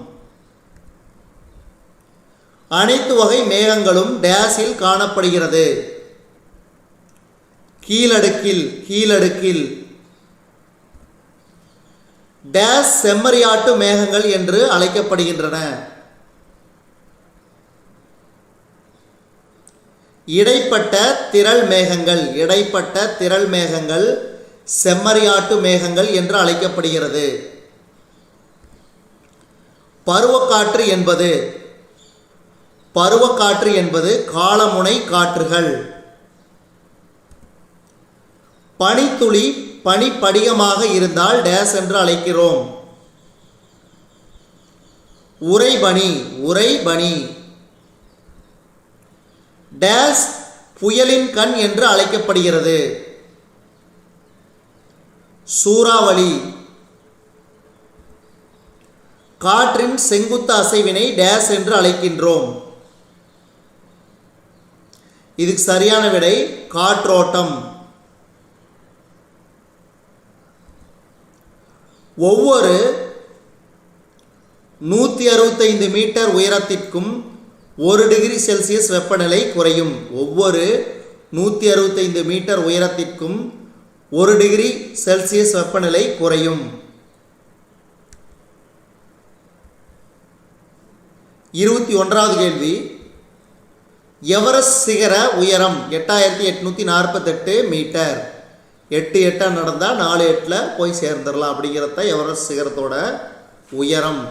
அனைத்து வகை மேகங்களும் டேஸில் காணப்படுகிறது. கீழடுக்கில். கீழடுக்கில். டேஸ் செம்மறியாட்டு மேகங்கள் என்று அழைக்கப்படுகின்றன. இடைப்பட்ட திரள் மேகங்கள். இடைப்பட்ட திரள் மேகங்கள் செம்மறியாட்டு மேகங்கள் என்று அழைக்கப்படுகிறது. பருவக்காற்று என்பது பருவக்காற்று என்பது காலமுனை காற்றுகள். பனித்துளி பனிப்படிகமாக இருந்தால் டேஸ் என்று அழைக்கிறோம். உறைபனி. உறைபனி. டேஸ் புயலின் கண் என்று அழைக்கப்படுகிறது. சூறாவளி. காற்றின் செங்குத்து அசைவினை டேஸ் என்று அழைக்கின்றோம். இதுக்கு சரியான விடை காற்றோட்டம். ஒவ்வொரு 165 மீட்டர் உயரத்திற்கும் 1 டிகிரி செல்சியஸ் வெப்பநிலை குறையும். ஒவ்வொரு 165 மீட்டர் உயரத்திற்கும் 1 டிகிரி செல்சியஸ் வெப்பநிலை குறையும். 21வது கேள்வி. எவரெஸ்ட் சிகர உயரம் 8848 மீட்டர். 8 8 நடந்தால் 4 8 போய் சேர்ந்துடலாம். அப்படிங்கிறத எவரெஸ்ட் சிகரத்தோட உயரம்.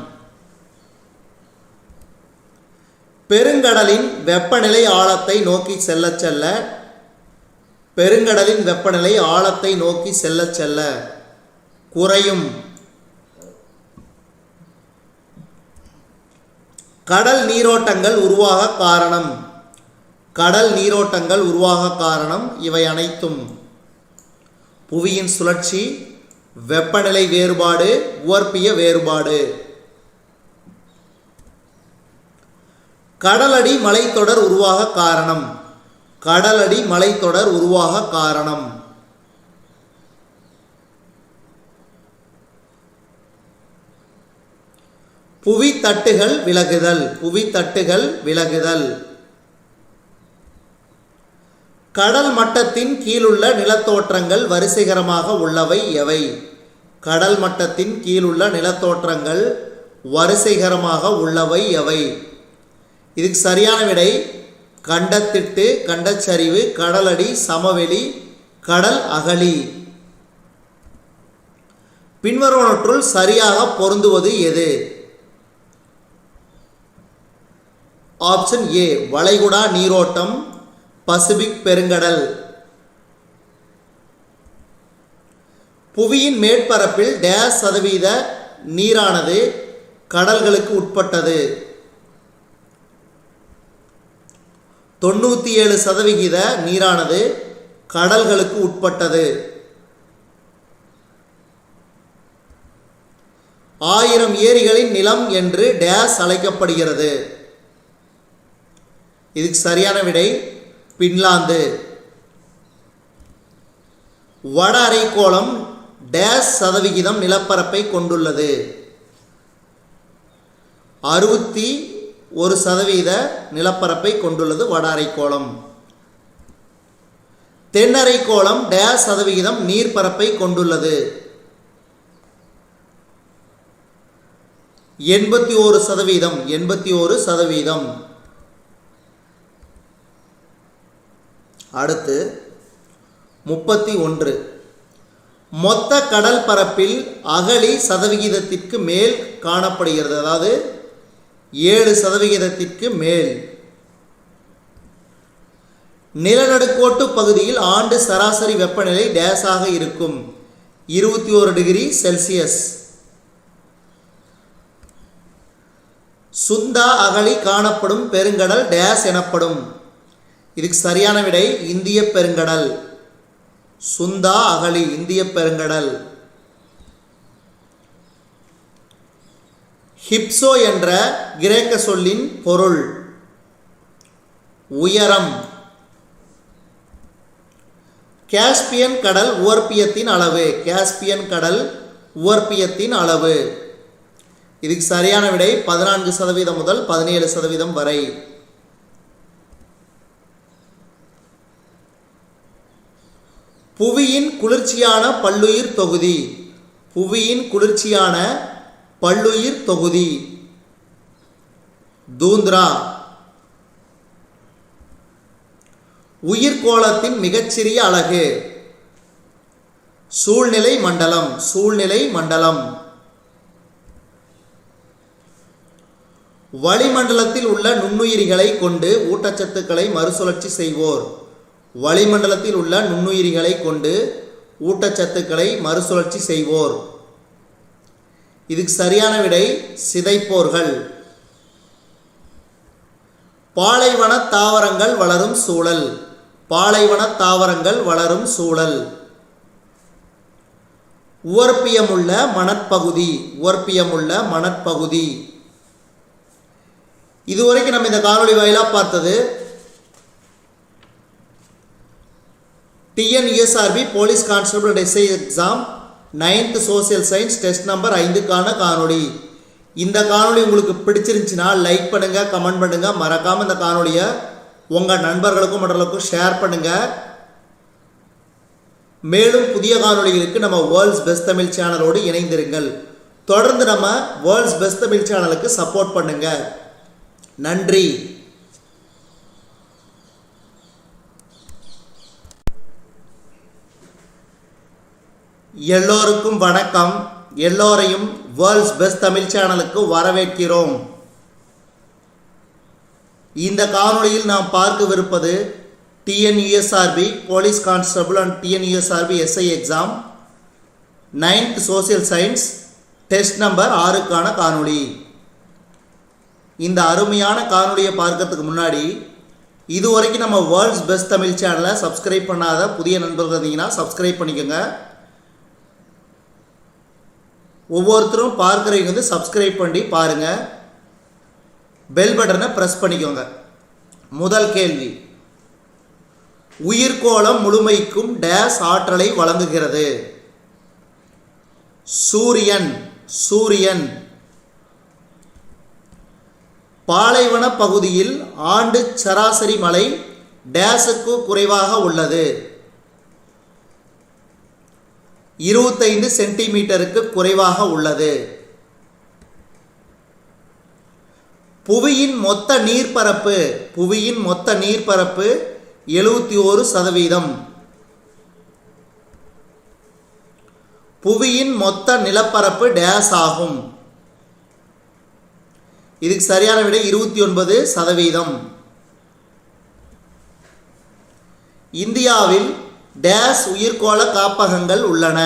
பெருங்கடலின் வெப்பநிலை ஆழத்தை நோக்கி செல்ல செல்ல பெருங்கடலின் வெப்பநிலை ஆழத்தை நோக்கி செல்ல செல்ல குறையும். கடல் நீரோட்டங்கள் உருவாக காரணம். கடல் நீரோட்டங்கள் உருவாக காரணம் இவை அனைத்தும் புவியின் சுழற்சி, வெப்பநிலை வேறுபாடு, உவர்ப்பிய வேறுபாடு. கடலடி மலைத்தொடர் உருவாக காரணம். கடலடி மலைத்தொடர் உருவாக காரணம் புவித்தட்டுகள் விலகுதல். புவித்தட்டுகள் விலகுதல். கடல் மட்டத்தின் கீழுள்ள நிலத்தோற்றங்கள் வரிசைகரமாக உள்ளவை எவை? கடல் மட்டத்தின் கீழுள்ள நிலத்தோற்றங்கள் வரிசைகரமாக உள்ளவை எவை? இதுக்கு சரியான விடை கண்டத்திட்டு, கண்டச்சரிவு, கடலடி, சமவெளி, கடல் அகழி. பின்வருவனற்றுள் சரியாக பொருந்துவது எது? ஆப்ஷன் ஏ வளைகுடா நீரோட்டம், பசிபிக் பெருங்கடல். புவியின் மேற்பரப்பில் டேஸ் சதவீத நீரானது கடல்களுக்கு உட்பட்டது? 97% நீரானது கடல்களுக்கு உட்பட்டது. 1000 ஏரிகளின் நிலம் என்று டேஸ் அழைக்கப்படுகிறது? இதுக்கு சரியான விடை பின்லாந்து. வட அரைக்கோளம் டேஸ் சதவிகிதம் நிலப்பரப்பை கொண்டுள்ளது? 61% நிலப்பரப்பை கொண்டுள்ளது வட அரைக்கோளம். தென்னரைக்கோளம் டேஸ் சதவிகிதம் நீர்ப்பரப்பை கொண்டுள்ளது? 81%. அடுத்து 31. மொத்த கடல் பரப்பில் அகழி சதவிகிதத்திற்கு மேல் காணப்படுகிறது, அதாவது 7% மேல். நிலநடுக்கோட்டு பகுதியில் ஆண்டு சராசரி வெப்பநிலை டேஸாக இருக்கும்? 21 டிகிரி செல்சியஸ். சுந்தா அகழி காணப்படும் பெருங்கடல் டேஸ் எனப்படும்? இதுக்கு சரியான விடை இந்திய பெருங்கடல். சுந்தா அகழி இந்திய பெருங்கடல். ஹிப்சோ என்ற கிரேக்க சொல்லின் பொருள்? உயரம். காஸ்பியன் கடல் உவர்ப்பியத்தின் அளவு? காஸ்பியன் கடல் உவர்ப்பியத்தின் அளவு? இதுக்கு சரியான விடை 14% முதல் 17% வரை. புவியின் குளிர்ச்சியான பல்லுயிர் தொகுதி? புவியின் குளிர்ச்சியான பல்லுயிர் தொகுதி? தூந்திரா. உயிர்கோளத்தின் மிகச்சிறிய அலகு? சூழ்நிலை மண்டலம். சூழ்நிலை மண்டலம். வளிமண்டலத்தில் உள்ள நுண்ணுயிரிகளை கொண்டு ஊட்டச்சத்துக்களை மறுசுழற்சி செய்வோர்? வளிமண்டலத்தில் உள்ள நுண்ணுயிரிகளை கொண்டு ஊட்டச்சத்துக்களை மறுசுழற்சி செய்வோர்? இதுக்கு சரியான விடை சிதைப்போர்கள். பாலைவன தாவரங்கள் வளரும் சூழல்? பாலைவன தாவரங்கள் வளரும் சூழல். உவர்ப்பியமுள்ள மணற்பகுதி? உவர்ப்பியமுள்ள மணற்பகுதி. இதுவரைக்கும் நம்ம இந்த காணொளி வாயிலாக பார்த்தது TNUSRB police constable and SI exam 9th social science test number 5க்கான காணொளி. இந்த காணொளி உங்களுக்கு பிடிச்சிருந்துச்சுன்னா லைக் பண்ணுங்கள், கமெண்ட் பண்ணுங்கள். மறக்காமல் இந்த காணொளியை உங்கள் நண்பர்களுக்கும் மற்றவர்களுக்கும் ஷேர் பண்ணுங்கள். மேலும் புதிய காணொளிகளுக்கு நம்ம வேர்ல்ட்ஸ் பெஸ்ட் தமிழ் சேனலோடு இணைந்திருங்கள். தொடர்ந்து நம்ம வேர்ல்ட்ஸ் பெஸ்ட் தமிழ் சேனலுக்கு சப்போர்ட் பண்ணுங்கள். நன்றி. எல்லோருக்கும் வணக்கம். எல்லோரையும் வேர்ல்ட்ஸ் பெஸ்ட் தமிழ் சேனலுக்கு வரவேற்கிறோம். இந்த காணொளியில் நாம் பார்க்கவிருப்பது TNUSRB police constable and TNUSRB SI exam 9th social science test number 6க்கான காணொளி. இந்த அருமையான காணொளியை பார்க்கறதுக்கு முன்னாடி இதுவரைக்கும் நம்ம வேர்ல்ட்ஸ் பெஸ்ட் தமிழ் சேனலை சப்ஸ்கிரைப் பண்ணாத புதிய நண்பர்கள் இருந்தீங்கன்னா சப்ஸ்கிரைப் பண்ணிக்கோங்க. ஒவ்வொருத்தரும் பார்க்குறவங்க வந்து சப்ஸ்கிரைப் பண்ணி பாருங்கள். பெல் பட்டனை ப்ரெஸ் பண்ணிக்கோங்க. முதல் கேள்வி, உயிர்கோளம் முழுமைக்கும் டேஸ் ஆற்றலை வழங்குகிறது? சூரியன். சூரியன். பாலைவன பகுதியில் ஆண்டு சராசரி மழை டேஸுக்கு குறைவாக உள்ளது? 25 சென்டிமீட்டருக்கு குறைவாக உள்ளது. புவியின் மொத்த நீர்ப்பரப்பு? புவியின் மொத்த நீர்ப்பரப்பு 71%. புவியின் மொத்த நிலப்பரப்பு டேஸ் ஆகும். இதுக்கு சரியான விடை 29%. இந்தியாவில் டேஸ் உயிர்கோள காப்பகங்கள் உள்ளன.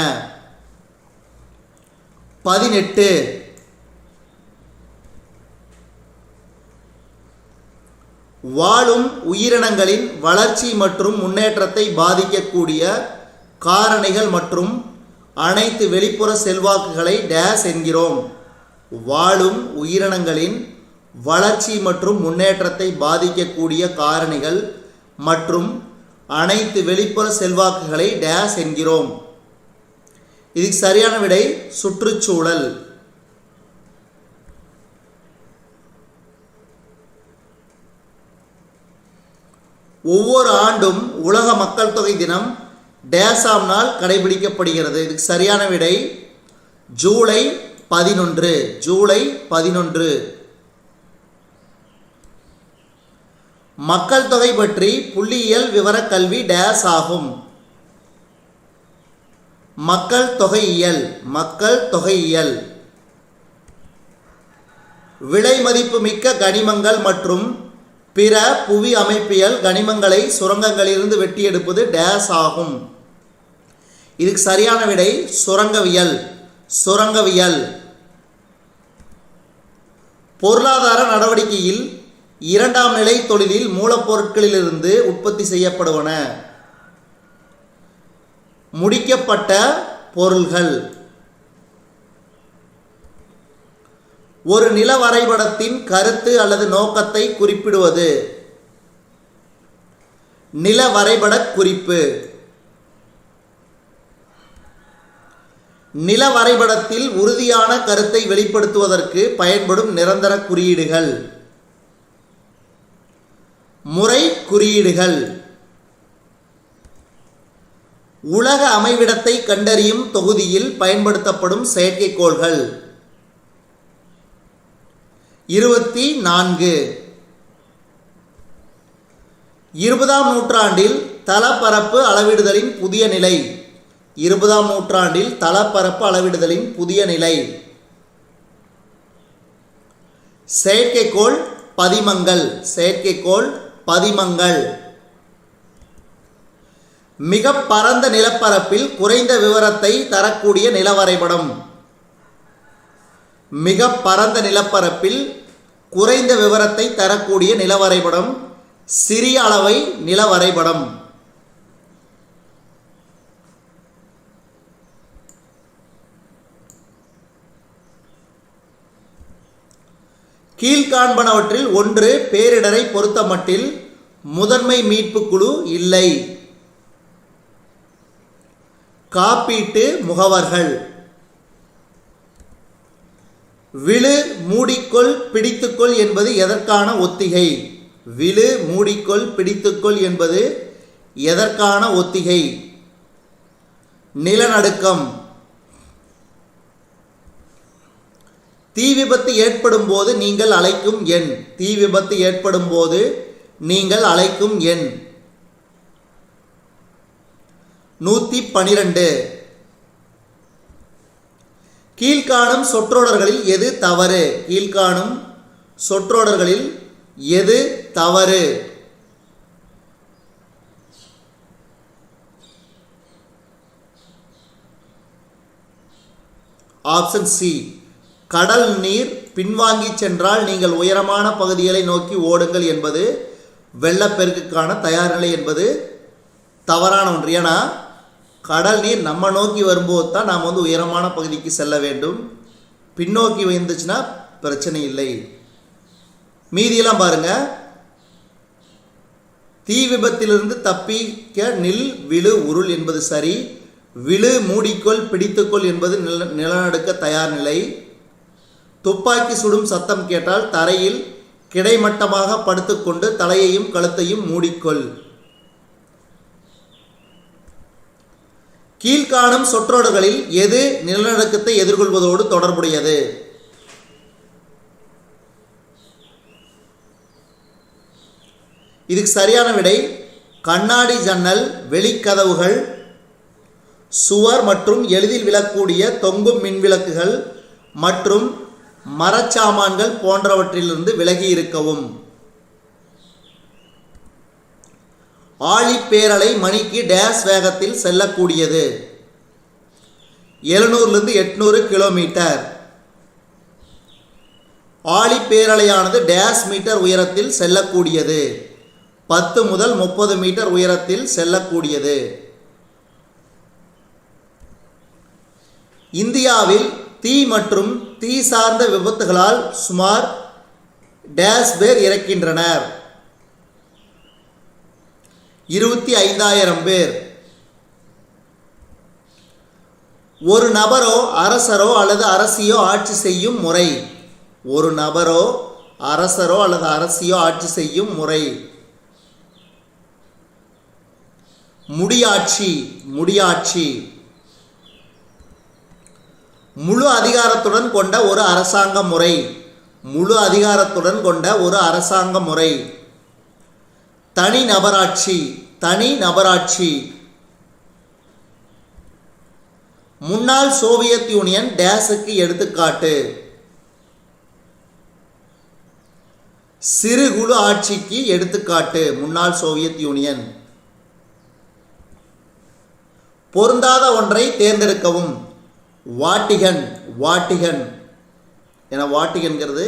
18. வாழும் உயிரினங்களின் வளர்ச்சி மற்றும் முன்னேற்றத்தை பாதிக்கக்கூடிய காரணிகள் மற்றும் அனைத்து வெளிப்புற செல்வாக்குகளை டேஸ் என்கிறோம். வாழும் உயிரினங்களின் வளர்ச்சி மற்றும் முன்னேற்றத்தை பாதிக்கக்கூடிய காரணிகள் மற்றும் அனைத்து வெளிப்புற செல்வாக்குகளை டேஸ் என்கிறோம். இதுக்கு சரியான விடை சுற்றுச்சூழல். ஒவ்வொரு ஆண்டும் உலக மக்கள் தொகை தினம் டேஸ் ஆம் நாள் கடைபிடிக்கப்படுகிறது. இதுக்கு சரியான விடை ஜூலை 11. ஜூலை 11. மக்கள் தொகை பற்றி புள்ளியியல் விவர கல்வி டேஸ் ஆகும். மக்கள் தொகையியல். மக்கள் தொகையியல். விலை மதிப்பு மிக்க கனிமங்கள் மற்றும் பிற புவி அமைப்பியல் கனிமங்களை சுரங்கங்களிலிருந்து வெட்டி எடுப்பது டேஸ் ஆகும். இதுக்கு சரியான விடை சுரங்கவியல். சுரங்கவியல். பொருளாதார நடவடிக்கையில் இரண்டாம் நிலை தொழிலில் மூலப்பொருட்களிலிருந்து உற்பத்தி செய்யப்படுவன. முடிக்கப்பட்ட பொருள்கள். ஒரு நில வரைபடத்தின் கருத்து அல்லது நோக்கத்தை குறிப்பிடுவது. நில வரைபட குறிப்பு. நில வரைபடத்தில் உறுதியான கருத்தை வெளிப்படுத்துவதற்கு பயன்படும் நிரந்தர குறியீடுகள். முறை குறியீடுகள். உலக அமைவிடத்தை கண்டறியும் தொகுதியில் பயன்படுத்தப்படும் செயற்கைக்கோள்கள். 24. 20ஆம் நூற்றாண்டில் தளப்பரப்பு அளவிடுதலின் புதிய நிலை. 20ஆம் நூற்றாண்டில் தளப்பரப்பு அளவிடுதலின் புதிய நிலை. செயற்கைக்கோள் பதிமங்கள். செயற்கைக்கோள் பதிமங்கள். மிக பரந்த நிலப்பரப்பில் குறைந்த விவரத்தை தரக்கூடிய நில வரைபடம். மிக பரந்த நிலப்பரப்பில் குறைந்த விவரத்தை தரக்கூடிய நில வரைபடம் சிறிய அளவை நில வரைபடம். கீழ்காண்பனவற்றில் ஒன்று பேரிடரை பொறுத்தமட்டில் முதன்மை மீட்பு குழு இல்லை. காப்பீட்டு முகவர்கள். விழு மூடிக்கொள் பிடித்துக்கொள் என்பது எதற்கான ஒத்திகை? விழு மூடிக்கொள் பிடித்துக்கொள் என்பது எதற்கான ஒத்திகை? நிலநடுக்கம். தீ விபத்து ஏற்படும் போது நீங்கள் அழைக்கும் எண். தீ விபத்து ஏற்படும் போது நீங்கள் அழைக்கும் எண் 112. கீழ்காணும் சொற்றொடர்களில் எது தவறு? கீழ்காணும் சொற்றொடர்களில் எது தவறு? Option C. கடல் நீர் பின்வாங்கி சென்றால் நீங்கள் உயரமான பகுதிகளை நோக்கி ஓடுங்கள் என்பது வெள்ளப்பெருக்குக்கான தயார் நிலை என்பது தவறான ஒன்று. ஏன்னா கடல் நீர் நம்ம நோக்கி வரும்போது தான் நாம் உயரமான பகுதிக்கு செல்ல வேண்டும். பின்னோக்கி வந்துச்சுன்னா பிரச்சனை இல்லை. மீதியெல்லாம் பாருங்க. தீ விபத்திலிருந்து தப்பிக்க நில் விழு உருள் என்பது சரி. விழு மூடிக்கொள் பிடித்துக்கொள் என்பது நிலநடுக்க தயார் நிலை. துப்பாக்கி சுடும் சத்தம் கேட்டால் தரையில் கிடைமட்டமாக படுத்துக்கொண்டு தலையையும் கழுத்தையும் மூடிக்கொள். கீழ்காணும் சொற்றொடர்களில் எது நிலநடுக்கத்தை எதிர்கொள்வதோடு தொடர்புடையது? இதுக்கு சரியான விடை கண்ணாடி ஜன்னல், வெளிக்கதவுகள், சுவர் மற்றும் எளிதில் விழக்கூடிய தொங்கும் மின்விளக்குகள் மற்றும் மரச்சாமான்கள் போன்றவற்றிலிருந்து விலகி இருக்கவும். ஆழிப்பேரலை மணிக்கு டேஸ் வேகத்தில் செல்லக்கூடியது. 700 800 கிலோமீட்டர். ஆழிப்பேரலையானது டேஸ் மீட்டர் உயரத்தில் செல்லக்கூடியது. 10 முதல் 30 மீட்டர் உயரத்தில் செல்லக்கூடியது. இந்தியாவில் தீ மற்றும் தீ சார்ந்த விபத்துகளால் சுமார் டேஸ் பேர் இறக்கின்றனர். 25,000 பேர். ஒரு நபரோ அரசரோ அல்லது அரசியோ ஆட்சி செய்யும் முறை. ஒரு நபரோ அரசரோ அல்லது அரசியோ ஆட்சி செய்யும் முறை. முடியாட்சி. முடியாட்சி. முழு அதிகாரத்துடன் கொண்ட ஒரு அரசாங்க முறை. முழு அதிகாரத்துடன் கொண்ட ஒரு அரசாங்க முறை. தனி நபராட்சி. தனி நபராட்சி. முன்னாள் சோவியத் யூனியன் டேஸுக்கு எடுத்துக்காட்டு. சிறு குழு ஆட்சிக்கு எடுத்துக்காட்டு. முன்னாள் சோவியத் யூனியன். பொருந்தாத ஒன்றை தேர்ந்தெடுக்கவும். வாட்டிகன். வாட்டிகன் என வாட்டிகன்கிறது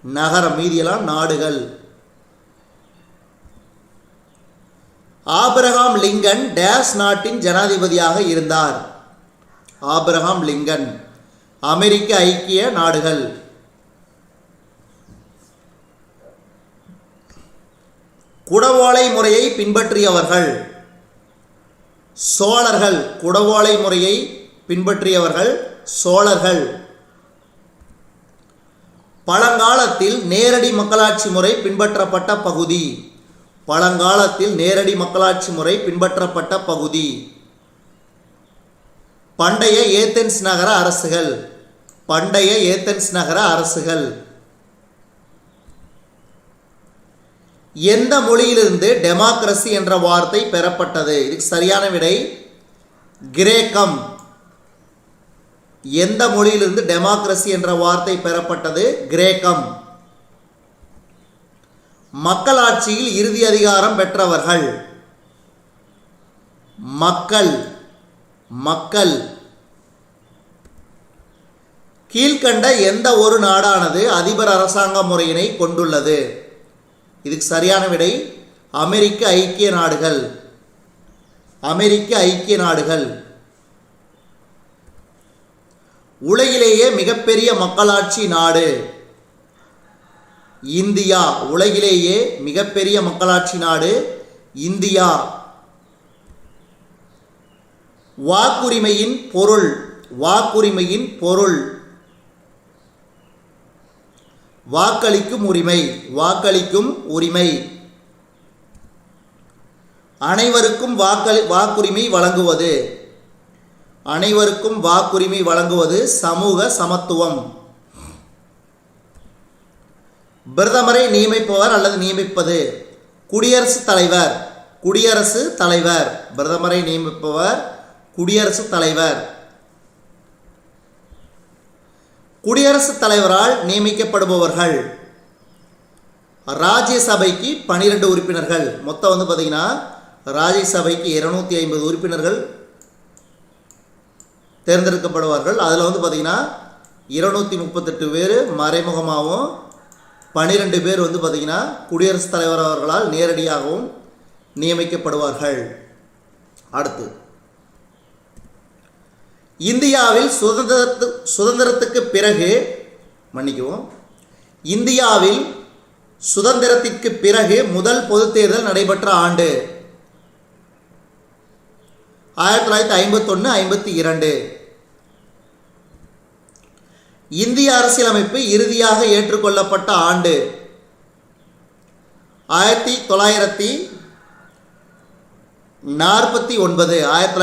நகரம், மீதியெல்லாம் நாடுகள். ஆபிரகாம் லிங்கன் டேஸ் நாட்டின் ஜனாதிபதியாக இருந்தார். Abraham Lincoln. அமெரிக்க ஐக்கிய நாடுகள். குடவோலை முறையை பின்பற்றியவர்கள். சோழர்கள். குடவோலை முறையை பின்பற்றியவர்கள் சோழர்கள். பழங்காலத்தில் நேரடி மக்களாட்சி முறை பின்பற்றப்பட்ட பகுதி. பழங்காலத்தில் நேரடி மக்களாட்சி முறை பின்பற்றப்பட்ட பகுதி. பண்டைய ஏதென்ஸ் நகர அரசுகள். பண்டைய ஏதென்ஸ் நகர அரசுகள். எந்த மொழியிலிருந்து டெமோக்ரசி என்ற வார்த்தை பெறப்பட்டது? இதுக்கு சரியான விடை கிரேக்கம். எந்த மொழியிலிருந்து டெமோக்ரசி என்ற வார்த்தை பெறப்பட்டது? கிரேக்கம். மக்களாட்சியில் இறுதி அதிகாரம் பெற்றவர்கள். மக்கள். மக்கள். கீழ்கண்ட எந்த ஒரு நாடானது அதிபர் அரசாங்க முறையினை கொண்டுள்ளது? இதுக்கு சரியான விடை அமெரிக்க ஐக்கிய நாடுகள். அமெரிக்க ஐக்கிய நாடுகள். உலகிலேயே மிகப்பெரிய மக்களாட்சி நாடு. இந்தியா. உலகிலேயே மிகப்பெரிய மக்களாட்சி நாடு இந்தியா. வாக்குரிமையின் பொருள். வாக்குரிமையின் பொருள் வாக்களிக்கும் உரிமை. வாக்களிக்கும் உரிமை. அனைவருக்கும் வாக்குரிமை வழங்குவது. அனைவருக்கும் வாக்குரிமை வழங்குவது சமூக சமத்துவம். பிரதமரை நியமிப்பவர் அல்லது நியமிப்பது. குடியரசுத் தலைவர். குடியரசுத் தலைவர். பிரதமரை நியமிப்பவர் குடியரசுத் தலைவர். குடியரசுத் தலைவரால் நியமிக்கப்படுபவர்கள். ராஜ்யசபைக்கு 12 உறுப்பினர்கள். மொத்தம் பார்த்தீங்கன்னா ராஜ்யசபைக்கு 250 உறுப்பினர்கள் தேர்ந்தெடுக்கப்படுவார்கள். அதில் பார்த்தீங்கன்னா 238 பேர் மறைமுகமாகவும் 12 பேர் பார்த்தீங்கன்னா குடியரசுத் தலைவர் அவர்களால் நேரடியாகவும் நியமிக்கப்படுவார்கள். அடுத்து, இந்தியாவில் சுதந்திரத்துக்கு பிறகு இந்தியாவில் சுதந்திரத்திற்கு பிறகு முதல் பொதுத் தேர்தல் நடைபெற்ற ஆண்டு 1951-52. இந்திய அரசியலமைப்பு இறுதியாக ஏற்றுக்கொள்ளப்பட்ட ஆண்டு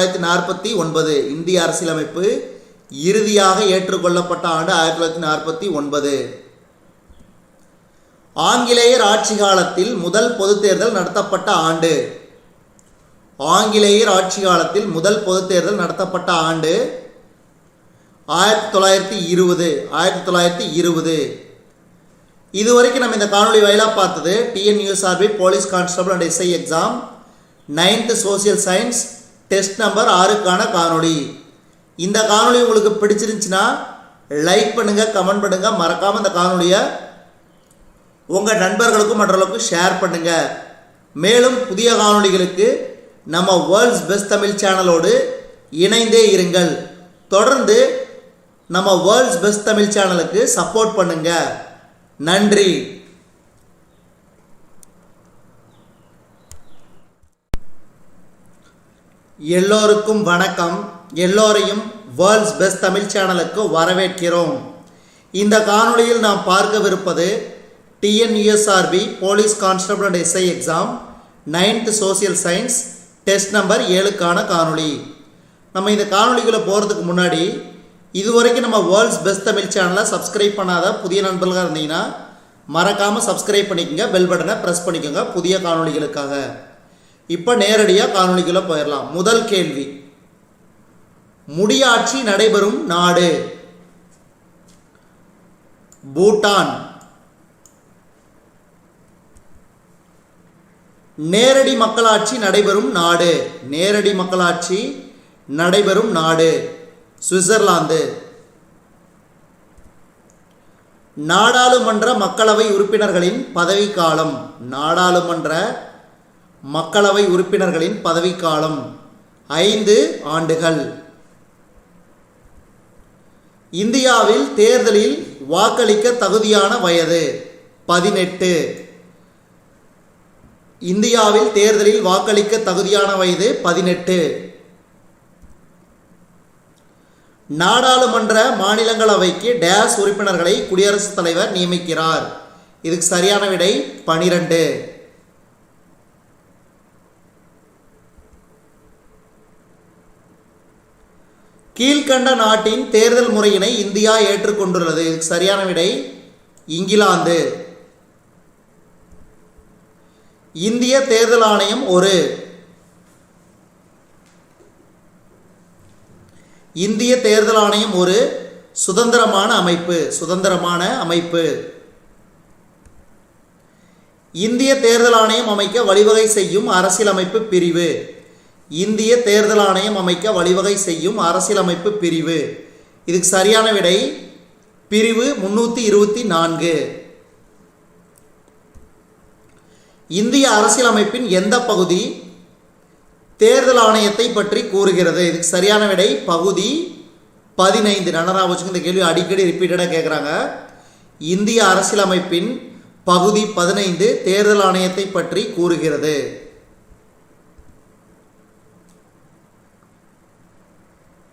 1949. இந்திய அரசியலமைப்பு இறுதியாக ஏற்றுக்கொள்ளப்பட்ட ஆண்டு 1949. ஆங்கிலேயர் ஆட்சி காலத்தில் முதல் பொதுத் தேர்தல் நடத்தப்பட்ட ஆண்டு. ஆங்கிலேயர் ஆட்சி காலத்தில் முதல் பொதுத் தேர்தல் நடத்தப்பட்ட ஆண்டு 1920. 1920. இதுவரைக்கும் நம்ம இந்த காணொலி வாயிலாக பார்த்தது TNUSRB police constable and SI exam 9th social science test number 6க்கான காணொலி. இந்த காணொலி உங்களுக்கு பிடிச்சிருந்துச்சுன்னா லைக் பண்ணுங்கள், கமெண்ட் பண்ணுங்கள், மறக்காமல் இந்த காணொலியை உங்கள் நண்பர்களுக்கும் மற்றவர்களுக்கும் ஷேர் பண்ணுங்கள். மேலும் புதிய காணொலிகளுக்கு நம்ம வேர்ல்ட்ஸ் பெஸ்ட் தமிழ் சேனலோடு இணைந்தே இருங்கள். தொடர்ந்து நம்ம வேர்ல்ட்ஸ் பெஸ்ட் தமிழ் சேனலுக்கு சப்போர்ட் பண்ணுங்கள். நன்றி. எல்லோருக்கும் வணக்கம். எல்லோரையும் வேர்ல்ட்ஸ் பெஸ்ட் தமிழ் சேனலுக்கு வரவேற்கிறோம். இந்த காணொளியில் நாம் பார்க்கவிருப்பது TNUSRB police constable and SI exam 9th social science test number 7க்கான காணொளி. நம்ம இந்த காணொளிக்குள்ளே போகிறதுக்கு முன்னாடி இதுவரைக்கும் நம்ம வேர்ல்ட்ஸ் பெஸ்ட் தமிழ் சேனலை சப்ஸ்கிரைப் பண்ணாத புதிய நண்பர்களாக இருந்தீங்கன்னா மறக்காமல் சப்ஸ்கிரைப் பண்ணிக்கோங்க, பெல் பட்டனை ப்ரெஸ் பண்ணிக்கோங்க புதிய காணொளிகளுக்காக. இப்போ நேரடியாக காணொளிக்குள்ளே போயிடலாம். முதல் கேள்வி, முடியாட்சி நடைபெறும் நாடு. பூட்டான். நேரடி மக்களாட்சி நடைபெறும் நாடு. நேரடி மக்களாட்சி நடைபெறும் நாடு சுவிட்சர்லாந்து. நாடாளுமன்ற மக்களவை உறுப்பினர்களின் பதவிக்காலம். நாடாளுமன்ற மக்களவை உறுப்பினர்களின் பதவிக்காலம் 5 ஆண்டுகள். இந்தியாவில் தேர்தலில் வாக்களிக்க தகுதியான வயது 18. இந்தியாவில் தேர்தலில் வாக்களிக்க தகுதியான வயது 18. நாடாளுமன்ற மாநிலங்களவைக்கு டேஸ் உறுப்பினர்களை குடியரசுத் தலைவர் நியமிக்கிறார். இதுக்கு சரியான விடை 12. கீழ்கண்ட நாட்டின் தேர்தல் முறையினை இந்தியா ஏற்றுக்கொண்டுள்ளது. இதுக்கு சரியான விடை இங்கிலாந்து. இந்திய தேர்தல் ஆணையம் ஒரு இந்திய தேர்தல் ஆணையம் ஒரு சுதந்திரமான அமைப்பு. சுதந்திரமான அமைப்பு. இந்திய தேர்தல் ஆணையம் அமைக்க வழிவகை செய்யும் அரசியலமைப்பு பிரிவு. இந்திய தேர்தல் ஆணையம் அமைக்க வழிவகை செய்யும் அரசியலமைப்பு பிரிவு. இதுக்கு சரியான விடை பிரிவு 324. இந்திய அரசியலமைப்பின் எந்த பகுதி தேர்தல் ஆணையத்தை பற்றி கூறுகிறது? இதுக்கு சரியான விடை பகுதி 15. நன்னரா வச்சுக்க, இந்த கேள்வி அடிக்கடி ரிப்பீட்டடாக கேட்குறாங்க. இந்திய அரசியலமைப்பின் பகுதி 15 தேர்தல் ஆணையத்தை பற்றி கூறுகிறது.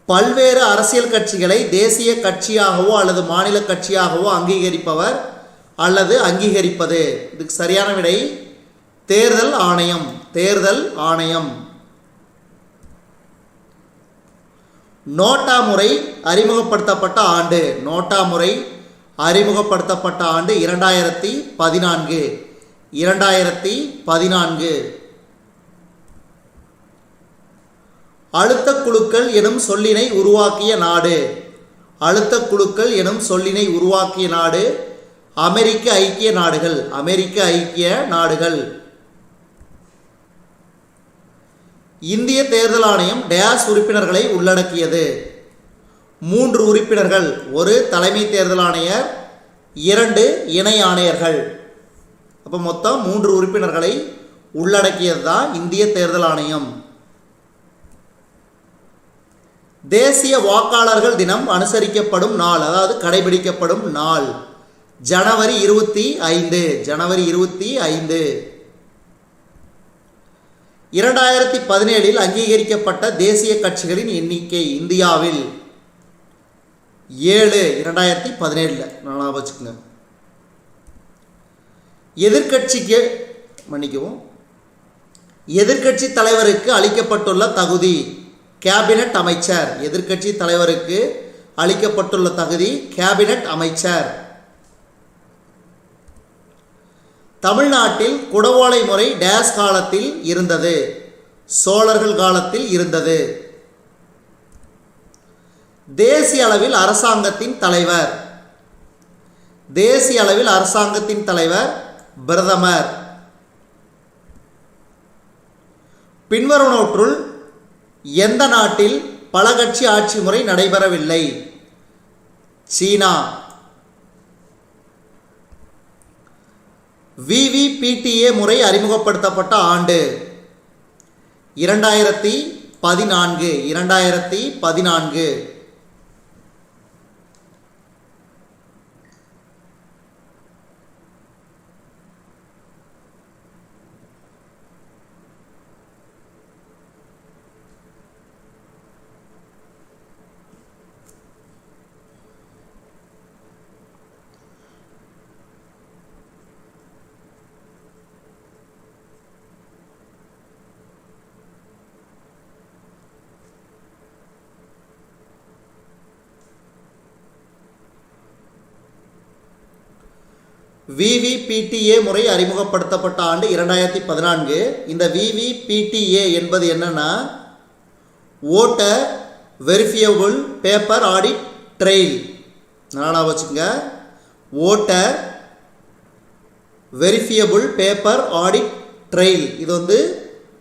பல்வேறு அரசியல் கட்சிகளை தேசிய கட்சியாகவோ அல்லது மாநில கட்சியாகவோ அங்கீகரிப்பவர் அல்லது அங்கீகரிப்பது. இதுக்கு சரியான விடை தேர்தல் ஆணையம். தேர்தல் ஆணையம். நோட்டா முறை அறிமுகப்படுத்தப்பட்ட ஆண்டு. நோட்டா முறை அறிமுகப்படுத்தப்பட்ட ஆண்டு 2014. 2014. அழுத்த குழுக்கள் எனும் சொல்லினை உருவாக்கிய நாடு. அழுத்த குழுக்கள் எனும் சொல்லினை உருவாக்கிய நாடு அமெரிக்க ஐக்கிய நாடுகள். அமெரிக்க ஐக்கிய நாடுகள். இந்திய தேர்தல் ஆணையம் டேஸ் உறுப்பினர்களை உள்ளடக்கியது. 3 உறுப்பினர்கள், ஒரு தலைமை தேர்தல் ஆணையர், 2 இணை ஆணையர்கள். அப்போ மொத்தம் 3 உறுப்பினர்களை உள்ளடக்கியது தான் இந்திய தேர்தல் ஆணையம். தேசிய வாக்காளர்கள் தினம் அனுசரிக்கப்படும் நாள், அதாவது கடைபிடிக்கப்படும் நாள் ஜனவரி 25. ஜனவரி 25. 2017 அங்கீகரிக்கப்பட்ட தேசிய கட்சிகளின் எண்ணிக்கை இந்தியாவில் 7. 2017 நல்லா வச்சுக்கோங்க. எதிர்க்கட்சி தலைவருக்கு அளிக்கப்பட்டுள்ள தகுதி கேபினட் அமைச்சர். எதிர்க்கட்சி தலைவருக்கு அளிக்கப்பட்டுள்ள தகுதி கேபினட் அமைச்சர். தமிழ்நாட்டில் குடவோலை முறை டேஸ் காலத்தில் இருந்தது? சோழர்கள் காலத்தில் இருந்தது. தேசிய அளவில் அரசாங்கத்தின் தலைவர்? தேசிய அளவில் அரசாங்கத்தின் தலைவர் பிரதமர். பின்வருவனவற்றுள் எந்த நாட்டில் பல கட்சி ஆட்சி முறை நடைபெறவில்லை? சீனா. VVPTA முறை அறிமுகப்படுத்தப்பட்ட ஆண்டு? 2014. 2014. VVPTA முறை அறிமுகப்படுத்தப்பட்ட ஆண்டு 2014. இந்த VVPTA என்பது என்னன்னா voter verifiable paper audit trail. நல்லா வச்சுக்கோங்க, voter verifiable paper audit trail. இது வந்து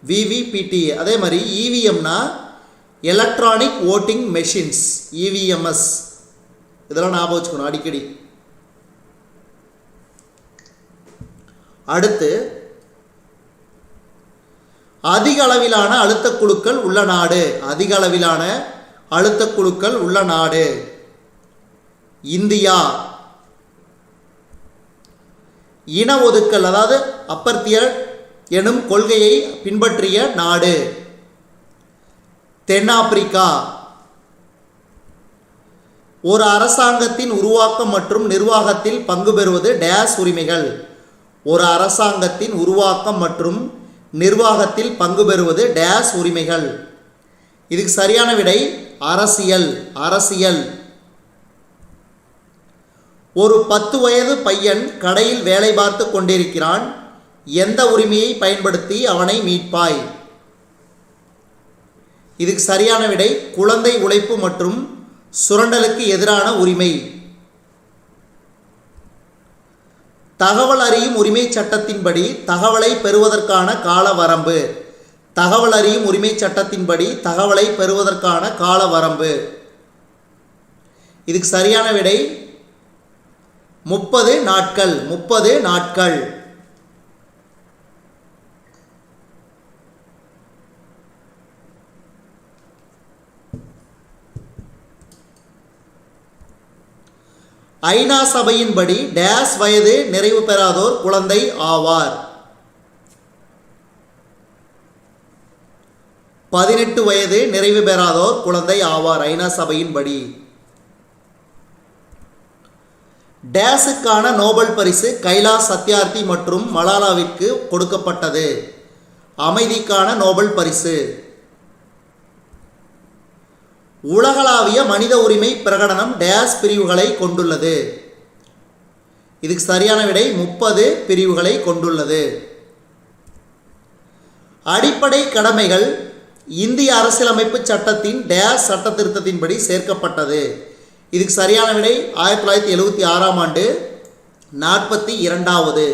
VVPTA. அதே மாதிரி EVMனா எலக்ட்ரானிக் ஓட்டிங் மெஷின்ஸ், EVMS. இதெல்லாம் ஞாபகம் வச்சுக்கணும் அடிக்கடி. அடுத்து, அதிக அளவிலான அழுத்த குழுக்கள் உள்ள நாடு? அதிக அளவிலான அழுத்த குழுக்கள் உள்ள நாடு இந்தியா. இன ஒதுக்கல் அதாவது அப்பர்த்தியர் எனும் கொள்கையை பின்பற்றிய நாடு தென்னாப்பிரிக்கா. ஒரு அரசாங்கத்தின் உருவாக்கம் மற்றும் நிர்வாகத்தில் பங்கு பெறுவது டேஸ் உரிமைகள்? ஒரு அரசாங்கத்தின் உருவாக்கம் மற்றும் நிர்வாகத்தில் பங்கு பெறுவது டேஸ் உரிமைகள்? இதுக்கு சரியான விடை அரசியல். அரசியல். ஒரு 10 வயது பையன் கடையில் வேலை பார்த்து கொண்டிருக்கிறான். எந்த உரிமையை பயன்படுத்தி அவனை மீட்பாய்? இதுக்கு சரியான விடை குழந்தை உழைப்பு மற்றும் சுரண்டலுக்கு எதிரான உரிமை. தகவல் அறியும் உரிமை சட்டத்தின்படி தகவலை பெறுவதற்கான கால வரம்பு? தகவல் அறியும் உரிமை சட்டத்தின்படி தகவலை பெறுவதற்கான கால வரம்பு? இதுக்கு சரியான விடை 30 நாட்கள். 30 நாட்கள். ஐநா சபையின்படி டேஸ் வயது நிறைவு பெறாதோர் குழந்தை ஆவார்? 18 வயது நிறைவு பெறாதோர் குழந்தை ஆவார் ஐநா சபையின்படி. டேஸுக்கான நோபல் பரிசு கைலாஷ் சத்யார்த்தி மற்றும் மலாலாவிற்கு கொடுக்கப்பட்டது? அமைதிக்கான நோபல் பரிசு. உலகளாவிய மனித உரிமை பிரகடனம் டேஸ் பிரிவுகளை கொண்டுள்ளது? இதுக்கு சரியான விடை 30 பிரிவுகளை கொண்டுள்ளது. அடிப்படை கடமைகள் இந்திய அரசியலமைப்பு சட்டத்தின் டேஸ் சட்ட திருத்தத்தின்படி சேர்க்கப்பட்டது? இதுக்கு சரியான விடை 1976ஆம் ஆண்டு 42வது.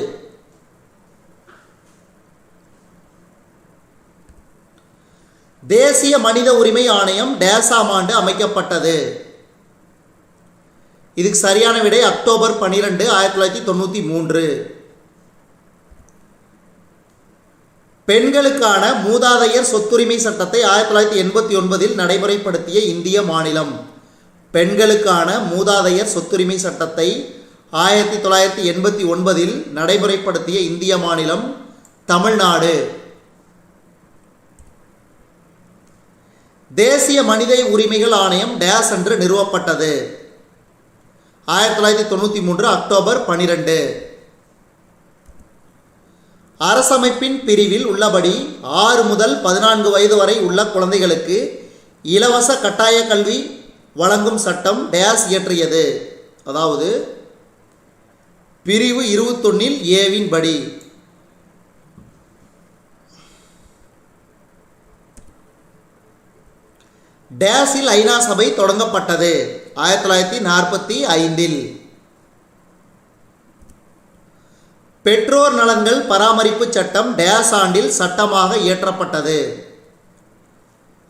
தேசிய மனித உரிமை ஆணையம் டேஸாம் ஆண்டு அமைக்கப்பட்டது? இதுக்கு சரியான விடை அக்டோபர் 12, 1993. பெண்களுக்கான மூதாதையர் சொத்துரிமை சட்டத்தை 1989இல் நடைமுறைப்படுத்திய இந்திய மாநிலம்? பெண்களுக்கான மூதாதையர் சொத்துரிமை சட்டத்தை 1989இல் நடைமுறைப்படுத்திய இந்திய மாநிலம் தமிழ்நாடு. தேசிய மனித உரிமைகள் ஆணையம் டேஸ் என்று நிறுவப்பட்டது? 1993 அக்டோபர் 12. அரசமைப்பின் பிரிவில் உள்ளபடி 6 முதல் 14 வயது வரை உள்ள குழந்தைகளுக்கு இலவச கட்டாய கல்வி வழங்கும் சட்டம் டேஸ் இயற்றியது? அதாவது பிரிவு 21 ஏவின் படி டேஸில் ஐநா சபை தொடங்கப்பட்டது 1945. பெற்றோர் நலன்கள் பராமரிப்பு சட்டம் டேஸ் ஆண்டில் சட்டமாக இயற்றப்பட்டது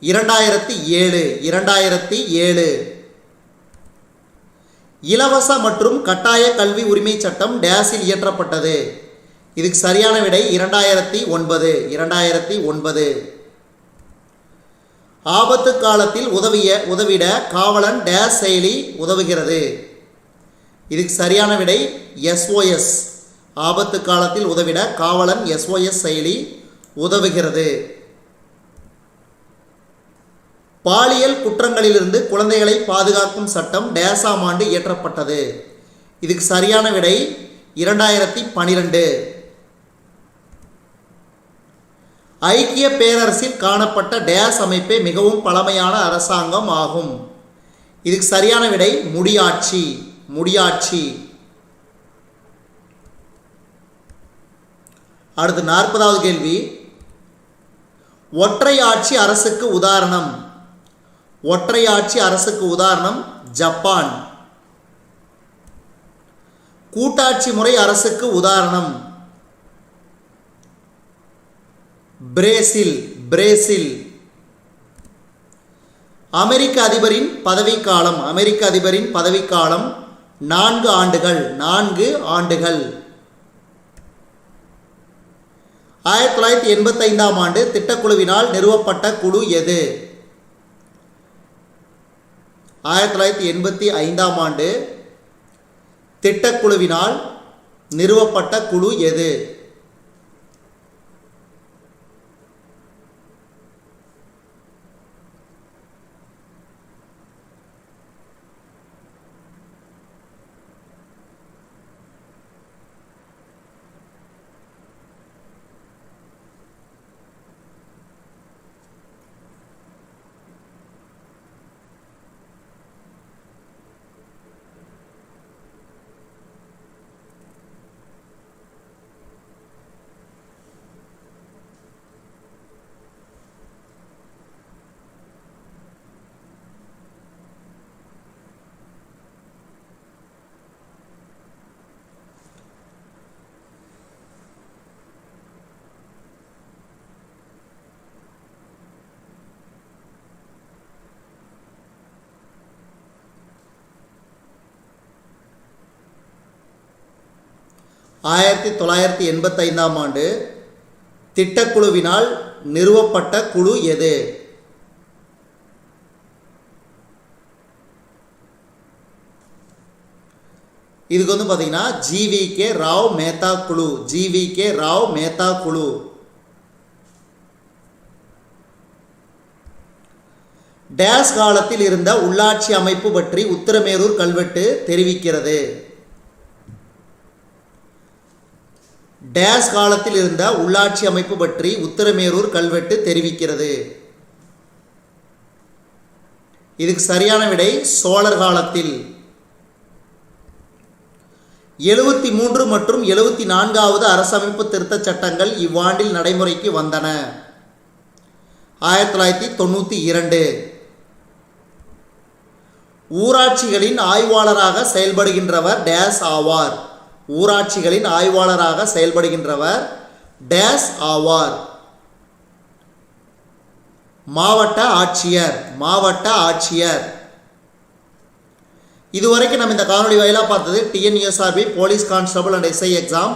2007. இலவச மற்றும் கட்டாய கல்வி உரிமை சட்டம் டேஸில் இயற்றப்பட்டது. இதுக்கு சரியான விடை 2009. ஆபத்து காலத்தில் உதவிட காவலன் டேஸ் செயலி உதவுகிறது. இதுக்கு சரியான விடை SOS. ஆபத்து காலத்தில் உதவிட காவலன் SOS செயலி உதவுகிறது. பாலியல் குற்றங்களிலிருந்து குழந்தைகளை பாதுகாக்கும் சட்டம் டேஸாம் ஆண்டு இயற்றப்பட்டது. இதுக்கு சரியான விடை 2012. ஐக்கிய பேரரசில் காணப்பட்ட டேஸ் அமைப்பே மிகவும் பழமையான அரசாங்கம் ஆகும். இதுக்கு சரியான விடை முடியாட்சி. அடுத்து 40வது கேள்வி. ஒற்றை ஆட்சி அரசுக்கு உதாரணம் ஜப்பான். கூட்டாட்சி முறை அரசுக்கு உதாரணம் பிரேசில். அமெரிக்க அதிபரின் பதவிக்காலம் 4 ஆண்டுகள். 1985 ஆண்டு திட்டக்குழுவினால் நிறுவப்பட்ட குழு எது? 1985 ஆண்டு திட்டக்குழுவினால் நிறுவப்பட்ட குழு எது? ஆண்டு திட்டக்குழுவினால் நிறுவப்பட்ட குழு எது? இதுக்கு பார்த்தீங்கன்னா GVK ராவ் மேத்தா குழு. டேஸ் காலத்தில் இருந்த உள்ளாட்சி அமைப்பு பற்றி உத்திரமேரூர் கல்வெட்டு தெரிவிக்கிறது. டேஸ் காலத்தில் இருந்த உள்ளாட்சி அமைப்பு பற்றி உத்திரமேரூர் கல்வெட்டு தெரிவிக்கிறது. இதுக்கு சரியான விடை சோழர் காலத்தில். 73 மற்றும் 74வது அரசமைப்பு திருத்த சட்டங்கள் இவ்வாண்டில் நடைமுறைக்கு வந்தன. 1992. ஊராட்சிகளின் ஆய்வாளராக செயல்படுகின்றவர் டேஸ் ஆவார். மாவட்ட ஆட்சியர். இதுவரைக்கும் நம்ம இந்த காணொலி வாயிலாக பார்த்தது TNUSRB police constable and SI exam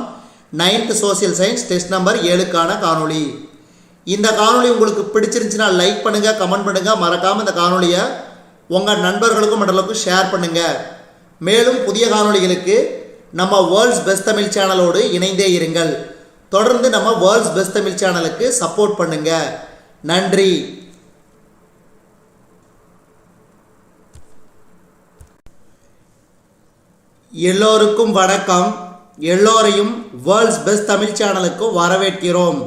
9th social science test number 7க்கான காணொலி. இந்த காணொலி உங்களுக்கு பிடிச்சிருந்துச்சுன்னா லைக் பண்ணுங்கள், கமெண்ட் பண்ணுங்கள். மறக்காமல் இந்த காணொலியை உங்கள் நண்பர்களுக்கும் மற்றவர்களுக்கும் ஷேர் பண்ணுங்கள். மேலும் புதிய காணொலிகளுக்கு நம்ம வேர்ல்ட்ஸ் பெஸ்ட் தமிழ் சேனலோடு இணைந்தே இருங்கள். தொடர்ந்து நம்ம வேர்ல்ட்ஸ் பெஸ்ட் தமிழ் சேனலுக்கு சப்போர்ட் பண்ணுங்கள். நன்றி. எல்லோருக்கும் வணக்கம். எல்லோரையும் வேர்ல்ட்ஸ் பெஸ்ட் தமிழ் சேனலுக்கு வரவேற்கிறோம்.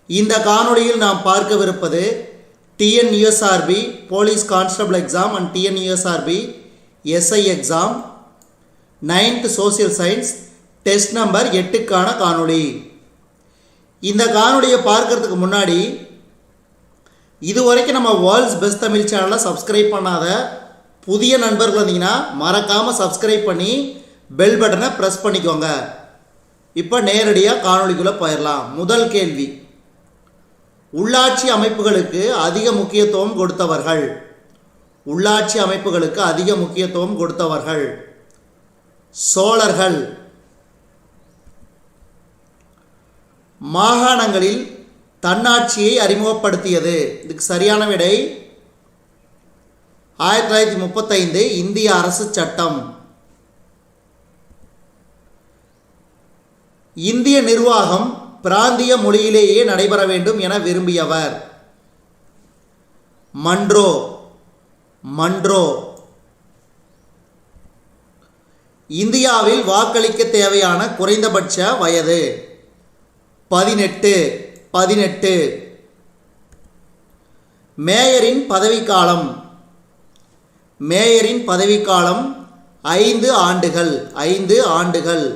இந்த காணொளியில் நாம் பார்க்கவிருப்பது TNUSRB police constable exam and TNUSRB SI exam 9th social science test number 8க்கான காணொளி. இந்த காணொளியை பார்க்கறதுக்கு முன்னாடி இதுவரைக்கும் நம்ம வேர்ல்ட்ஸ் பெஸ்ட் தமிழ் சேனலை சப்ஸ்கிரைப் பண்ணாத புதிய நண்பர்கள் இருந்தீங்கன்னா மறக்காமல் சப்ஸ்கிரைப் பண்ணி பெல் பட்டனை ப்ரெஸ் பண்ணிக்கோங்க. இப்போ நேரடியாக காணொளிக்குள்ளே போயிடலாம். முதல் கேள்வி, உள்ளாட்சி அமைப்புகளுக்கு அதிக முக்கியத்துவம் கொடுத்தவர்கள். உள்ளாட்சி அமைப்புகளுக்கு அதிக முக்கியத்துவம் கொடுத்தவர்கள் சோழர்கள். மாகாணங்களில் தன்னாட்சியை அறிமுகப்படுத்தியது. இதுக்கு சரியான விடை 1935 இந்திய அரசு சட்டம். இந்திய நிர்வாகம் பிராந்திய மொழியிலேயே நடைபெற வேண்டும் என விரும்பியவர் மன்றோ. மன்றோ. இந்தியாவில் வாக்களிக்க தேவையான குறைந்தபட்ச வயது 18. 18. மேயரின் பதவிக்காலம். மேயரின் பதவிக்காலம் 5 ஆண்டுகள். 5 ஆண்டுகள்.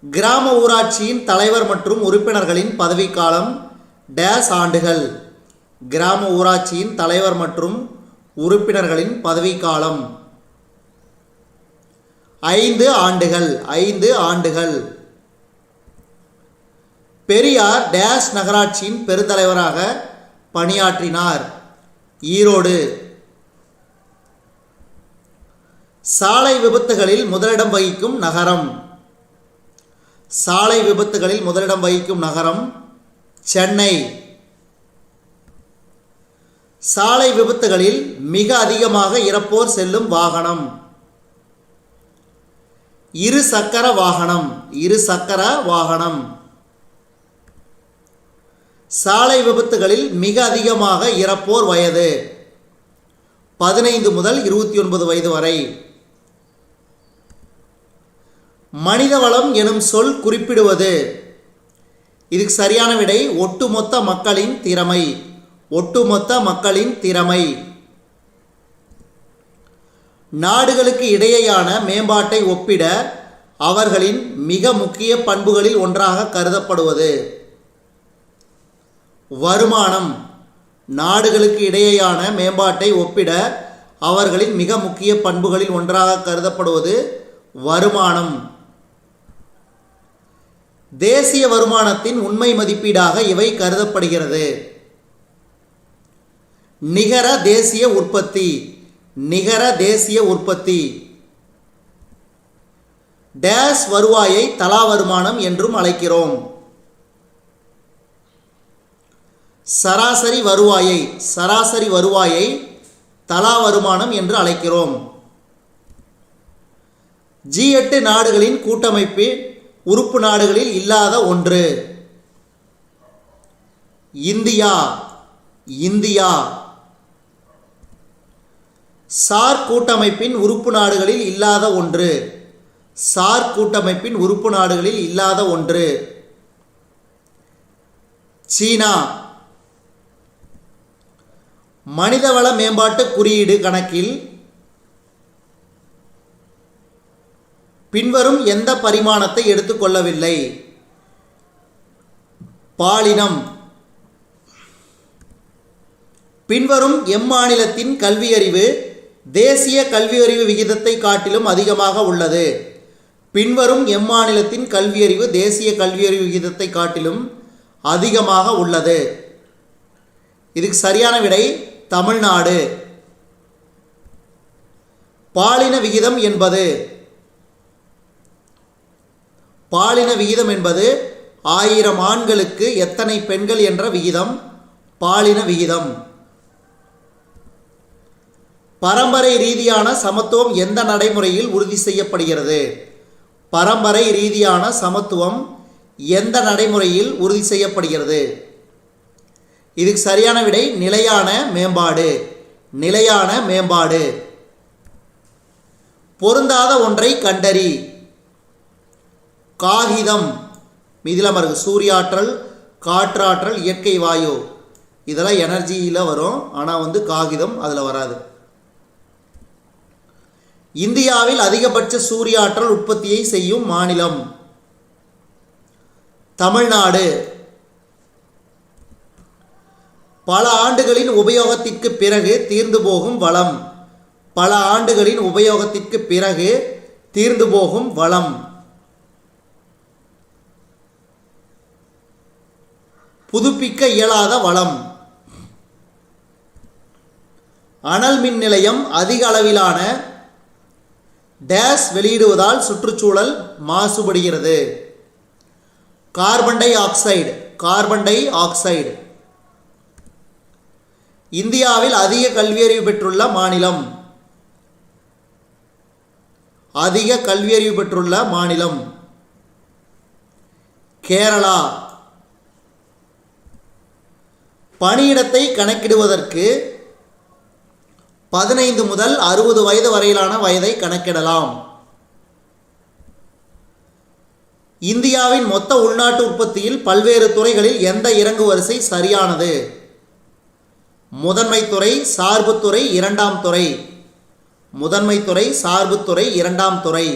கிராம ஊராட்சியின் தலைவர் மற்றும் உறுப்பினர்களின் பதவிக்காலம் டேஸ் ஆண்டுகள். கிராம ஊராட்சியின் தலைவர் மற்றும் உறுப்பினர்களின் பதவிக்காலம் 5 ஆண்டுகள். 5 ஆண்டுகள். பெரியார் டேஸ் நகராட்சியின் பெருந்தலைவராக பணியாற்றினார். ஈரோடு. சாலை விபத்துகளில் முதலிடம் வகிக்கும் நகரம். சாலை விபத்துகளில் முதலிடம் வகிக்கும் நகரம் சென்னை. சாலை விபத்துகளில் மிக அதிகமாக இறப்போர் செல்லும் வாகனம் இருசக்கர வாகனம். இருசக்கர வாகனம். சாலை விபத்துகளில் மிக அதிகமாக இறப்போர் வயது 15 முதல் 29 வயது வரை. மனிதவளம் எனும் சொல் குறிப்பிடுவது. இதுக்கு சரியான விடை ஒட்டுமொத்த மக்களின் திறமை. ஒட்டுமொத்த மக்களின் திறமை. நாடுகளுக்கு இடையேயான மேம்பாட்டை ஒப்பிட அவர்களின் மிக முக்கிய பண்புகளில் ஒன்றாக கருதப்படுவது வருமானம். நாடுகளுக்கு இடையேயான மேம்பாட்டை ஒப்பிட அவர்களின் மிக முக்கிய பண்புகளில் ஒன்றாக கருதப்படுவது வருமானம். தேசிய வருமானத்தின் உண்மை மதிப்பீடாக இவை கருதப்படுகிறது. நிகர தேசிய உற்பத்தி. நிகர தேசிய உற்பத்தி. டேஸ் வருவாயை தலா வருமானம் என்றும் அழைக்கிறோம். சராசரி வருவாயை. சராசரி வருவாயை தலா வருமானம் என்று அழைக்கிறோம். G8 நாடுகளின் கூட்டமைப்பு உறுப்பு நாடுகளில் இல்லாத ஒன்று இந்தியா. இந்தியா. சார்க் கூட்டமைப்பின் உறுப்பு நாடுகளில் இல்லாத ஒன்று. சார்க் கூட்டமைப்பின் உறுப்பு நாடுகளில் இல்லாத ஒன்று சீனா. மனிதவள மேம்பாட்டு குறியீடு கணக்கில் பின்வரும் எந்த பரிமாணத்தை எடுத்துக்கொள்ளவில்லை? பாலினம். பின்வரும் எம்மாநிலத்தின் கல்வியறிவு தேசிய கல்வியறிவு விகிதத்தை காட்டிலும் அதிகமாக உள்ளது? பின்வரும் எம்மாநிலத்தின் கல்வியறிவு தேசிய கல்வியறிவு விகிதத்தை காட்டிலும் அதிகமாக உள்ளது? இதுக்கு சரியான விடை தமிழ்நாடு. பாலின விகிதம் என்பது பாலின விகிதம் என்பது 1000 ஆண்களுக்கு எத்தனை பெண்கள் என்ற விகிதம் பாலின விகிதம். பரம்பரை ரீதியான சமத்துவம் எந்த நடைமுறையில் உறுதி செய்யப்படுகிறது? பரம்பரை ரீதியான சமத்துவம் எந்த நடைமுறையில் உறுதி செய்யப்படுகிறது? இதுக்கு சரியான விடை நிலையான மேம்பாடு. நிலையான மேம்பாடு. பொருந்தாத ஒன்றை கண்டறி. காகிதம். மீதிலாம் இருக்கு. சூரியாற்றல், காற்றாற்றல், இயற்கை வாயு, இதெல்லாம் எனர்ஜியில் வரும். ஆனால் காகிதம் அதில் வராது. இந்தியாவில் அதிகபட்ச சூரிய ஆற்றல் உற்பத்தியை செய்யும் மாநிலம் தமிழ்நாடு. பல ஆண்டுகளின் உபயோகத்திற்கு பிறகு தீர்ந்து போகும் வளம். பல ஆண்டுகளின் உபயோகத்திற்கு பிறகு தீர்ந்து போகும் வளம். புதுப்பிக்க இயலாத வளம். அனல் மின் நிலையம் அதிக அளவிலான டேஸ் வெளியிடுவதால் சுற்றுச்சூழல் மாசுபடுகிறது. Carbon dioxide. Carbon dioxide. இந்தியாவில் அதிக கல்வியறிவு பெற்றுள்ள மாநிலம். அதிக கல்வியறிவு பெற்றுள்ள மாநிலம் கேரளா. பணியிடத்தை கணக்கிடுவதற்கு 15 முதல் 60 வயது வரையிலான வயதை கணக்கிடலாம். இந்தியாவின் மொத்த உள்நாட்டு உற்பத்தியில் பல்வேறு துறைகளில் எந்த இறங்கு வரிசை சரியானது? முதன்மை துறை, சார்புத்துறை, இரண்டாம் துறை. முதன்மை துறை, சார்புத்துறை, இரண்டாம் துறை.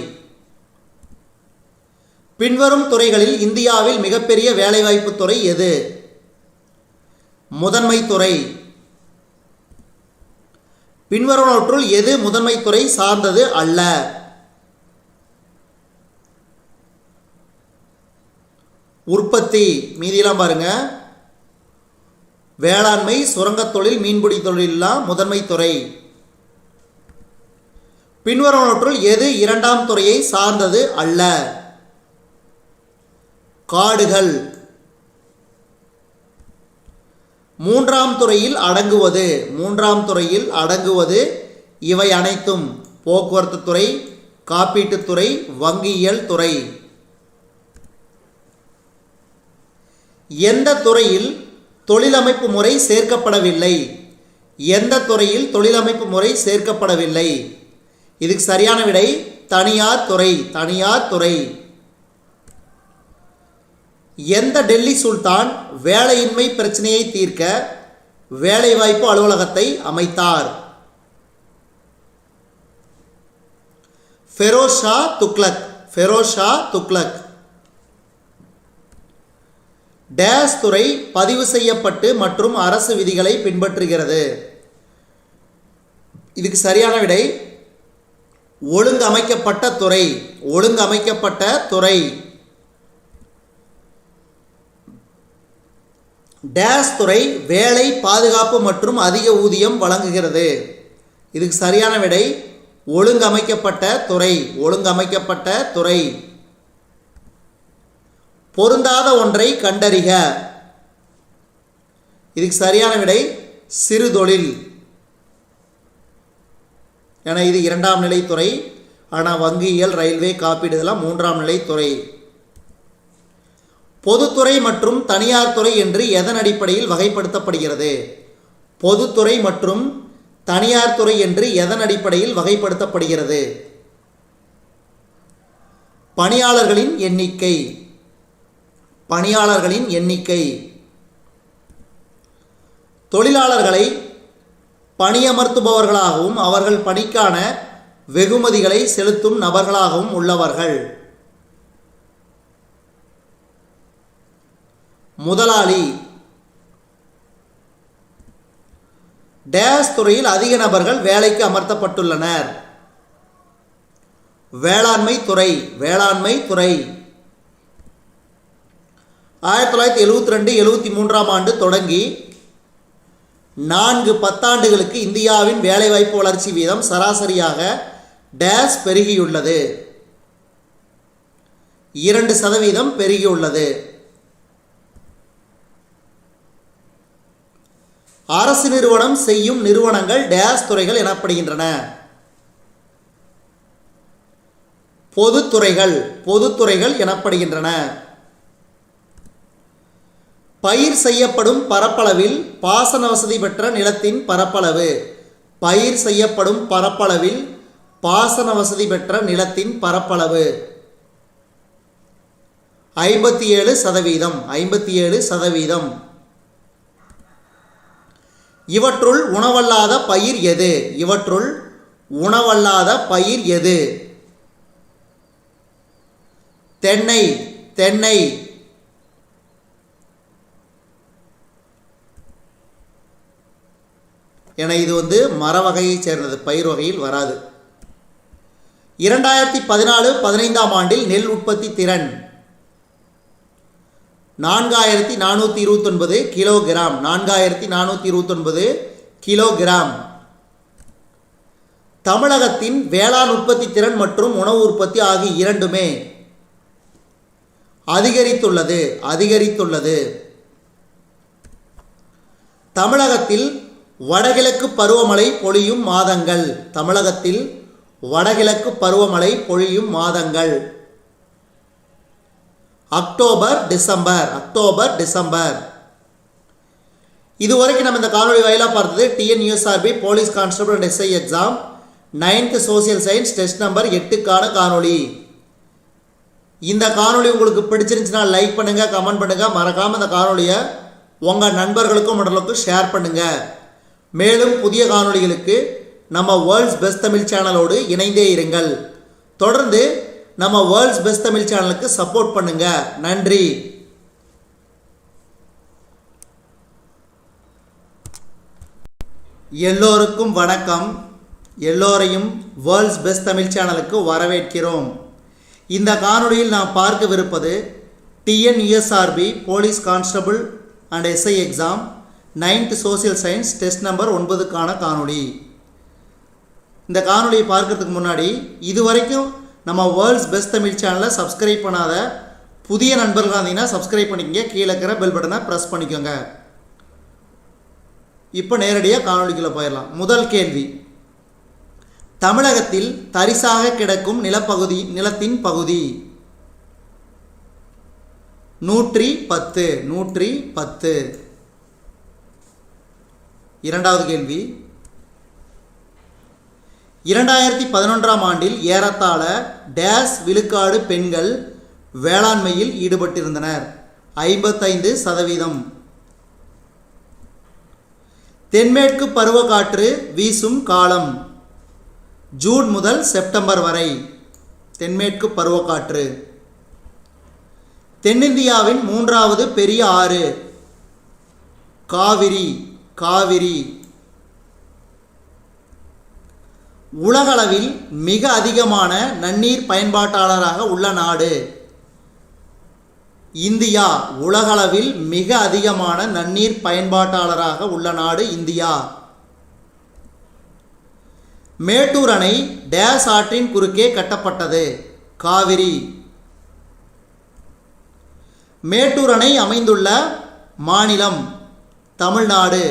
பின்வரும் துறைகளில் இந்தியாவில் மிகப்பெரிய வேலைவாய்ப்பு துறை எது? முதன்மை துறை. பின்வருவனவற்றுள் எது முதன்மை துறை சார்ந்தது அல்ல? உற்பத்தி. மீதியெல்லாம் பாருங்க. வேளாண்மை, சுரங்கத் தொழில், மீன்பிடி தொழிலெல்லாம் முதன்மை துறை. பின்வருவனவற்றுள் எது இரண்டாம் துறையை சார்ந்தது அல்ல? காடுகள். மூன்றாம் துறையில் அடங்குவது. மூன்றாம் துறையில் அடங்குவது இவை அனைத்தும் போக்குவரத்து துறை, காப்பீட்டுத் துறை, வங்கியியல் துறை. எந்த துறையில் தொழிலமைப்பு முறை சேர்க்கப்படவில்லை? எந்த துறையில் தொழிலமைப்பு முறை சேர்க்கப்படவில்லை? இதுக்கு சரியான விடை தனியார் துறை. தனியார் துறை. எந்த டெல்லி சுல்தான் வேலையின்மை பிரச்சனையை தீர்க்க வேலைவாய்ப்பு அலுவலகத்தை அமைத்தார்? ஃபெரோஸ் ஷா துக்ளக். ஃபெரோஸ் ஷா துக்ளக். டேஸ் துறை பதிவு செய்யப்பட்டு மற்றும் அரசு விதிகளை பின்பற்றுகிறது. இதுக்கு சரியான விடை ஒழுங்கமைக்கப்பட்ட துறை. ஒழுங்கமைக்கப்பட்ட துறை. டேஸ் துறை வேலை, பாதுகாப்பு மற்றும் அதிக ஊதியம் வழங்குகிறது. இதுக்கு சரியான விடை ஒழுங்கமைக்கப்பட்ட துறை. ஒழுங்கமைக்கப்பட்ட துறை. பொருந்தாத ஒன்றை கண்டறிக. இதுக்கு சரியான விடை சிறு தொழில். ஏன்னா இது இரண்டாம் நிலை துறை. ஆனால் வங்கியியல், ரயில்வே, காப்பீடு இதெல்லாம் மூன்றாம் நிலை துறை. பொதுத்துறை மற்றும் தனியார் துறை என்று எதன் அடிப்படையில் வகைப்படுத்தப்படுகிறது? பொதுத்துறை மற்றும் தனியார் துறை என்று எதன் அடிப்படையில் வகைப்படுத்தப்படுகிறது? பணியாளர்களின் எண்ணிக்கை. பணியாளர்களின் எண்ணிக்கை. தொழிலாளர்களை பணியமர்த்துபவர்களாகவும் அவர்கள் பணிக்கான வெகுமதிகளை செலுத்தும் நபர்களாகவும் உள்ளவர்கள். முதலாளி. டேஸ் துறையில் அதிக நபர்கள் வேலைக்கு அமர்த்தப்பட்டுள்ளனர். வேளாண்மை துறை. வேளாண்மை துறை. 1972-73 ஆண்டு தொடங்கி 4 பத்தாண்டுகளுக்கு இந்தியாவின் வேலைவாய்ப்பு வளர்ச்சி வீதம் சராசரியாக டேஸ் பெருகியுள்ளது. 2% பெருகியுள்ளது. அரசு நிறுவனம் செய்யும் நிறுவனங்கள் டேஸ் துறைகள் எனப்படுகின்றன. பொதுத்துறைகள். பொதுத்துறைகள் எனப்படுகின்றன. பயிர் செய்யப்படும் பரப்பளவில் பாசன வசதி பெற்ற நிலத்தின் பரப்பளவு. பயிர் செய்யப்படும் பரப்பளவில் பாசன வசதி பெற்ற நிலத்தின் பரப்பளவு 57%. 57%. இவற்றுள் உணவல்லாத பயிர் எது? இவற்றுள் உணவல்லாத பயிர் எது? தென்னை. தென்னை. என இது மர வகையைச் சேர்ந்தது, பயிர் வகையில் வராது. 2014-15ஆம் ஆண்டில் நெல் உற்பத்தி திறன் 4429 கிலோகிராம். 4429 கிலோகிராம். தமிழகத்தின் வேளாண் உற்பத்தி திறன் மற்றும் உணவு உற்பத்தி ஆகிய இரண்டுமே அதிகரித்துள்ளது. அதிகரித்துள்ளது. தமிழகத்தில் வடகிழக்கு பருவமழை பொழியும் மாதங்கள். தமிழகத்தில் வடகிழக்கு பருவமழை பொழியும் மாதங்கள் அக்டோபர் டிசம்பர். October December. இதுவரைக்கும் நம்ம இந்த காணொலி வாயிலாக பார்த்தது TNUSRB police constable and SI exam 9th social science test number 8க்கான காணொலி. இந்த காணொலி உங்களுக்கு பிடிச்சிருந்துச்சுன்னா லைக் பண்ணுங்கள், கமெண்ட் பண்ணுங்கள். மறக்காமல் இந்த காணொலியை உங்கள் நண்பர்களுக்கும் மற்றவர்களுக்கும் ஷேர் பண்ணுங்கள். மேலும் புதிய காணொளிகளுக்கு நம்ம வேர்ல்ட்ஸ் பெஸ்ட் தமிழ் சேனலோடு இணைந்தே இருங்கள். தொடர்ந்து நம்ம வேர்ல்ட்ஸ் பெஸ்ட் தமிழ் சேனலுக்கு சப்போர்ட் பண்ணுங்க. நன்றி. எல்லோருக்கும் வணக்கம். எல்லோரையும் வேர்ல்ட்ஸ் பெஸ்ட் தமிழ் சேனலுக்கு வரவேற்கிறோம். இந்த காணொளியில் நாம் பார்க்கவிருப்பது TNUSRB police constable and SI exam 9th social science test number 9க்கான காணொளி. இந்த காணொலியை பார்க்கறதுக்கு முன்னாடி இதுவரைக்கும் நம்ம வேர்ல்ட்ஸ் பெஸ்ட் தமிழ் சேனலை சப்ஸ்கிரைப் பண்ணாத புதிய நண்பர்களாக இருந்தீங்கன்னா சப்ஸ்கிரைப் பண்ணிக்கங்க. கீழே இருக்கிற பெல் பட்டனை ப்ரெஸ் பண்ணிக்கோங்க. இப்போ நேரடியாக காணொலிக்குள்ளே போயிடலாம். முதல் கேள்வி, தமிழகத்தில் தரிசாக கிடக்கும் நிலத்தின் பகுதி 110. 110. இரண்டாவது கேள்வி, 2011ஆம் ஆண்டில் ஏறத்தாழ டேஸ் விழுக்காடு பெண்கள் வேளாண்மையில் ஈடுபட்டிருந்தனர்? 55%. தென்மேற்கு பருவக்காற்று வீசும் காலம் ஜூன் முதல் செப்டம்பர் வரை. தென்மேற்கு பருவக்காற்று. தென்னிந்தியாவின் 3வது பெரிய ஆறு காவிரி. காவிரி. உலகளவில் மிக அதிகமான நன்னீர் பயன்பாட்டாளராக உள்ள நாடு இந்தியா. உலகளவில் மிக அதிகமான நன்னீர் பயன்பாட்டாளராக உள்ள நாடு இந்தியா. மேட்டூர் அணை டேஸ் ஆற்றின் குறுக்கே கட்டப்பட்டது? காவிரி. மேட்டூர் அணை அமைந்துள்ள மாநிலம் தமிழ்நாடு.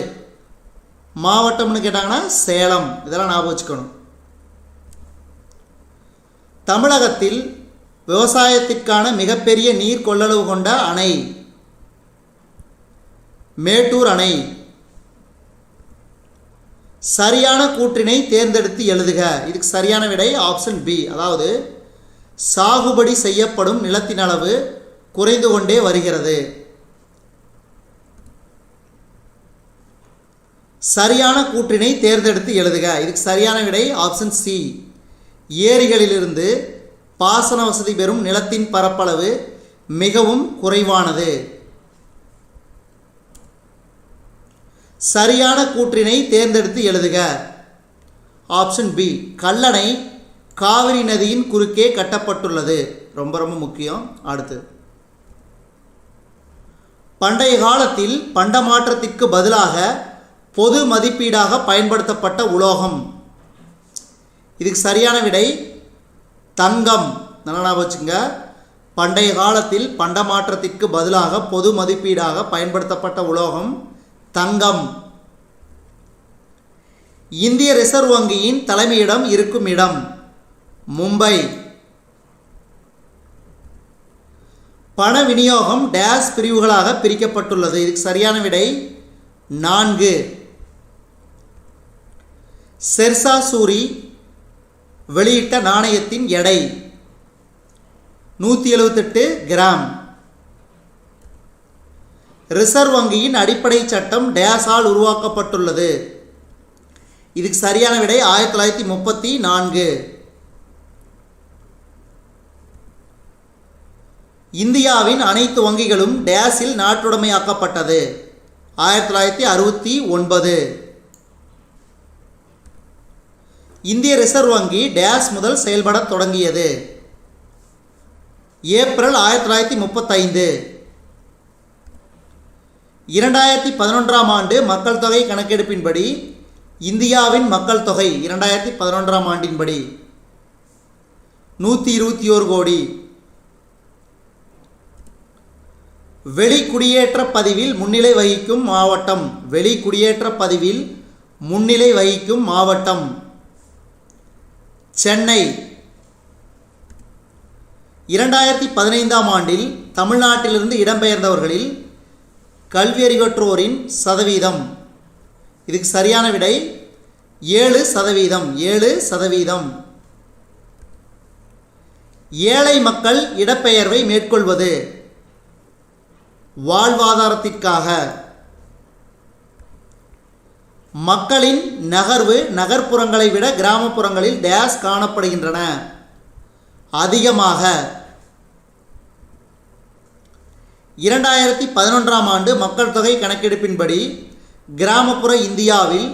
மாவட்டம்னு கேட்டாங்கன்னா சேலம். இதெல்லாம் ஞாபகம் வச்சுக்கணும். தமிழகத்தில் விவசாயத்திற்கான மிகப்பெரிய நீர் கொள்ளளவு கொண்ட அணை மேட்டூர் அணை. சரியான கூற்றினை தேர்ந்தெடுத்து எழுதுக. இதுக்கு சரியான விடை ஆப்ஷன் பி. அதாவது சாகுபடி செய்யப்படும் நிலத்தின் அளவு குறைந்து கொண்டே வருகிறது. சரியான கூற்றினை தேர்ந்தெடுத்து எழுதுக. இதுக்கு சரியான விடை ஆப்ஷன் சி. ஏரிகளிலிருந்து பாசன வசதி பெறும் நிலத்தின் பரப்பளவு மிகவும் குறைவானது. சரியான கூற்றினை தேர்ந்தெடுத்து எழுதுக. Option B. கல்லணை காவிரி நதியின் குறுக்கே கட்டப்பட்டுள்ளது. ரொம்ப ரொம்ப முக்கியம். அடுத்து, பண்டைய காலத்தில் பண்டமாற்றத்திற்கு பதிலாக பொது மதிப்பீடாக பயன்படுத்தப்பட்ட உலோகம். இதுக்கு சரியான விடை தங்கம். நல்லா ஞாபகம் வச்சுங்க. பண்டைய காலத்தில் பண்டமாற்றத்திற்கு பதிலாக பொது மதிப்பீடாக பயன்படுத்தப்பட்ட உலோகம் தங்கம். இந்திய ரிசர்வ் வங்கியின் தலைமையிடம் இருக்கும் இடம் மும்பை. பண விநியோகம் டேஸ் பிரிவுகளாக பிரிக்கப்பட்டுள்ளது? இதுக்கு சரியான விடை 4. ஷெர்ஷா சூரி வெளியிட்ட நாணயத்தின் எடை 178 கிராம். ரிசர்வ் வங்கியின் அடிப்படை சட்டம் டேஸால் உருவாக்கப்பட்டுள்ளது? இதுக்கு சரியான விடை 1934. இந்தியாவின் அனைத்து வங்கிகளும் டேஸில் நாட்டுடைமையாக்கப்பட்டது. 1969. இந்திய ரிசர்வ் வங்கி டேஸ் முதல் செயல்பட தொடங்கியது. ஏப்ரல் 1935. 2011ஆம் ஆண்டு மக்கள் தொகை கணக்கெடுப்பின்படி இந்தியாவின் மக்கள் தொகை 2011ஆம் ஆண்டின்படி 121 கோடி. வெளிக்குடியேற்ற பதிவில் முன்னிலை வகிக்கும் மாவட்டம். வெளிக்குடியேற்ற பதிவில் முன்னிலை வகிக்கும் மாவட்டம் சென்னை. 2015ஆம் ஆண்டில் தமிழ்நாட்டிலிருந்து இடம்பெயர்ந்தவர்களில் கல்வியறிவற்றோரின் சதவீதம். இதுக்கு சரியான விடை 7%. 7%. ஏழை மக்கள் இடப்பெயர்வை மேற்கொள்வது வாழ்வாதாரத்திற்காக. மக்களின் நகர்வு நகர்ப்புறங்களை விட கிராமப்புறங்களில் டேஸ் காணப்படுகின்றன அதிகமாக. 2011ஆம் ஆண்டு மக்கள் தொகை கணக்கெடுப்பின்படி கிராமப்புற இந்தியாவில்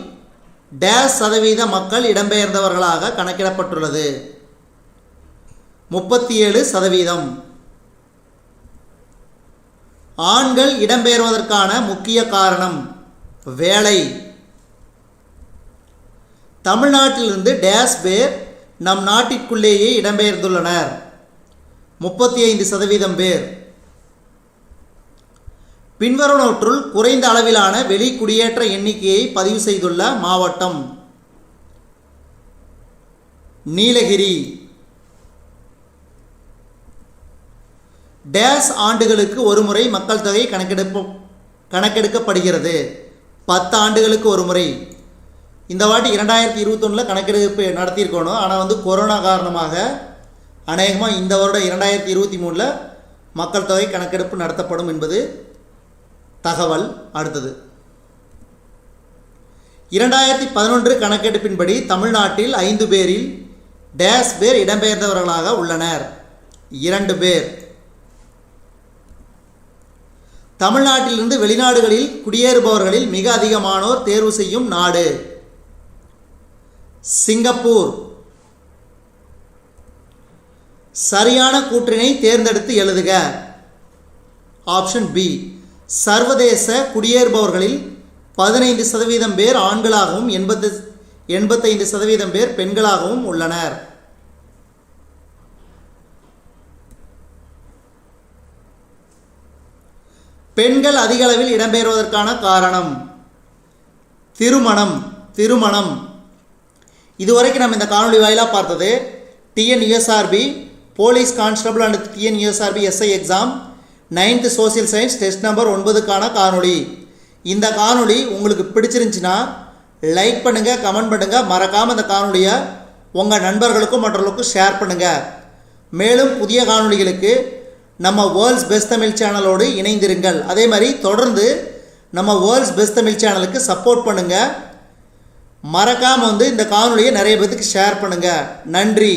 டேஸ் சதவீத மக்கள் இடம்பெயர்ந்தவர்களாக கணக்கிடப்பட்டுள்ளது. 37%. ஆண்கள் இடம்பெயர்வதற்கான முக்கிய காரணம் வேலை. தமிழ்நாட்டிலிருந்து டேஸ் பேர் நம் நாட்டிற்குள்ளேயே இடம்பெயர்ந்துள்ளனர். 35% பேர். பின்வருவனவற்றுள் குறைந்த அளவிலான வெளிக்குடியேற்ற எண்ணிக்கையை பதிவு செய்துள்ள மாவட்டம் நீலகிரி. டேஸ் ஆண்டுகளுக்கு ஒரு முறை மக்கள் தொகை கணக்கெடுக்கப்படுகிறது. 10 ஆண்டுகளுக்கு ஒரு முறை. இந்த வாட்டி 2021 கணக்கெடுப்பு நடத்தியிருக்கணும். ஆனால் கொரோனா காரணமாக அநேகமாக இந்த வருடம் 2023 மக்கள் தொகை கணக்கெடுப்பு நடத்தப்படும் என்பது தகவல். அடுத்தது 2011 கணக்கெடுப்பின்படி தமிழ்நாட்டில் 5 பேரில் டேஸ் பேர் இடம்பெயர்ந்தவர்களாக உள்ளனர். 2 பேர். தமிழ்நாட்டிலிருந்து வெளிநாடுகளில் குடியேறுபவர்களில் மிக அதிகமானோர் தேர்வு செய்யும் நாடு சிங்கப்பூர். சரியான கூற்றினை தேர்ந்தெடுத்து எழுதுக. Option B. சர்வதேச குடியேறுபவர்களில் 15% பேர் ஆண்களாகவும் 85% பேர் பெண்களாகவும் உள்ளனர். பெண்கள் அதிக அளவில் இடம்பெயர்வதற்கான காரணம் திருமணம். இதுவரைக்கும் நம்ம இந்த காணொலி வாயிலாக பார்த்தது TNUSRB police constable and TNUSRB SI exam 9th social science test number 9க்கான காணொலி. இந்த காணொலி உங்களுக்கு பிடிச்சிருந்துச்சுன்னா லைக் பண்ணுங்கள், கமெண்ட் பண்ணுங்கள். மறக்காமல் இந்த காணொலியை உங்கள் நண்பர்களுக்கும் மற்றவர்களுக்கும் ஷேர் பண்ணுங்கள். மேலும் புதிய காணொலிகளுக்கு நம்ம வேர்ல்ட்ஸ் பெஸ்ட் தமிழ் சேனலோடு இணைந்திருங்கள். அதே மாதிரி தொடர்ந்து நம்ம வேர்ல்ட்ஸ் பெஸ்ட் தமிழ் சேனலுக்கு சப்போர்ட் பண்ணுங்கள். மறக்காமல் இந்த காணொலியை நிறைய பேருக்கு ஷேர் பண்ணுங்கள். நன்றி.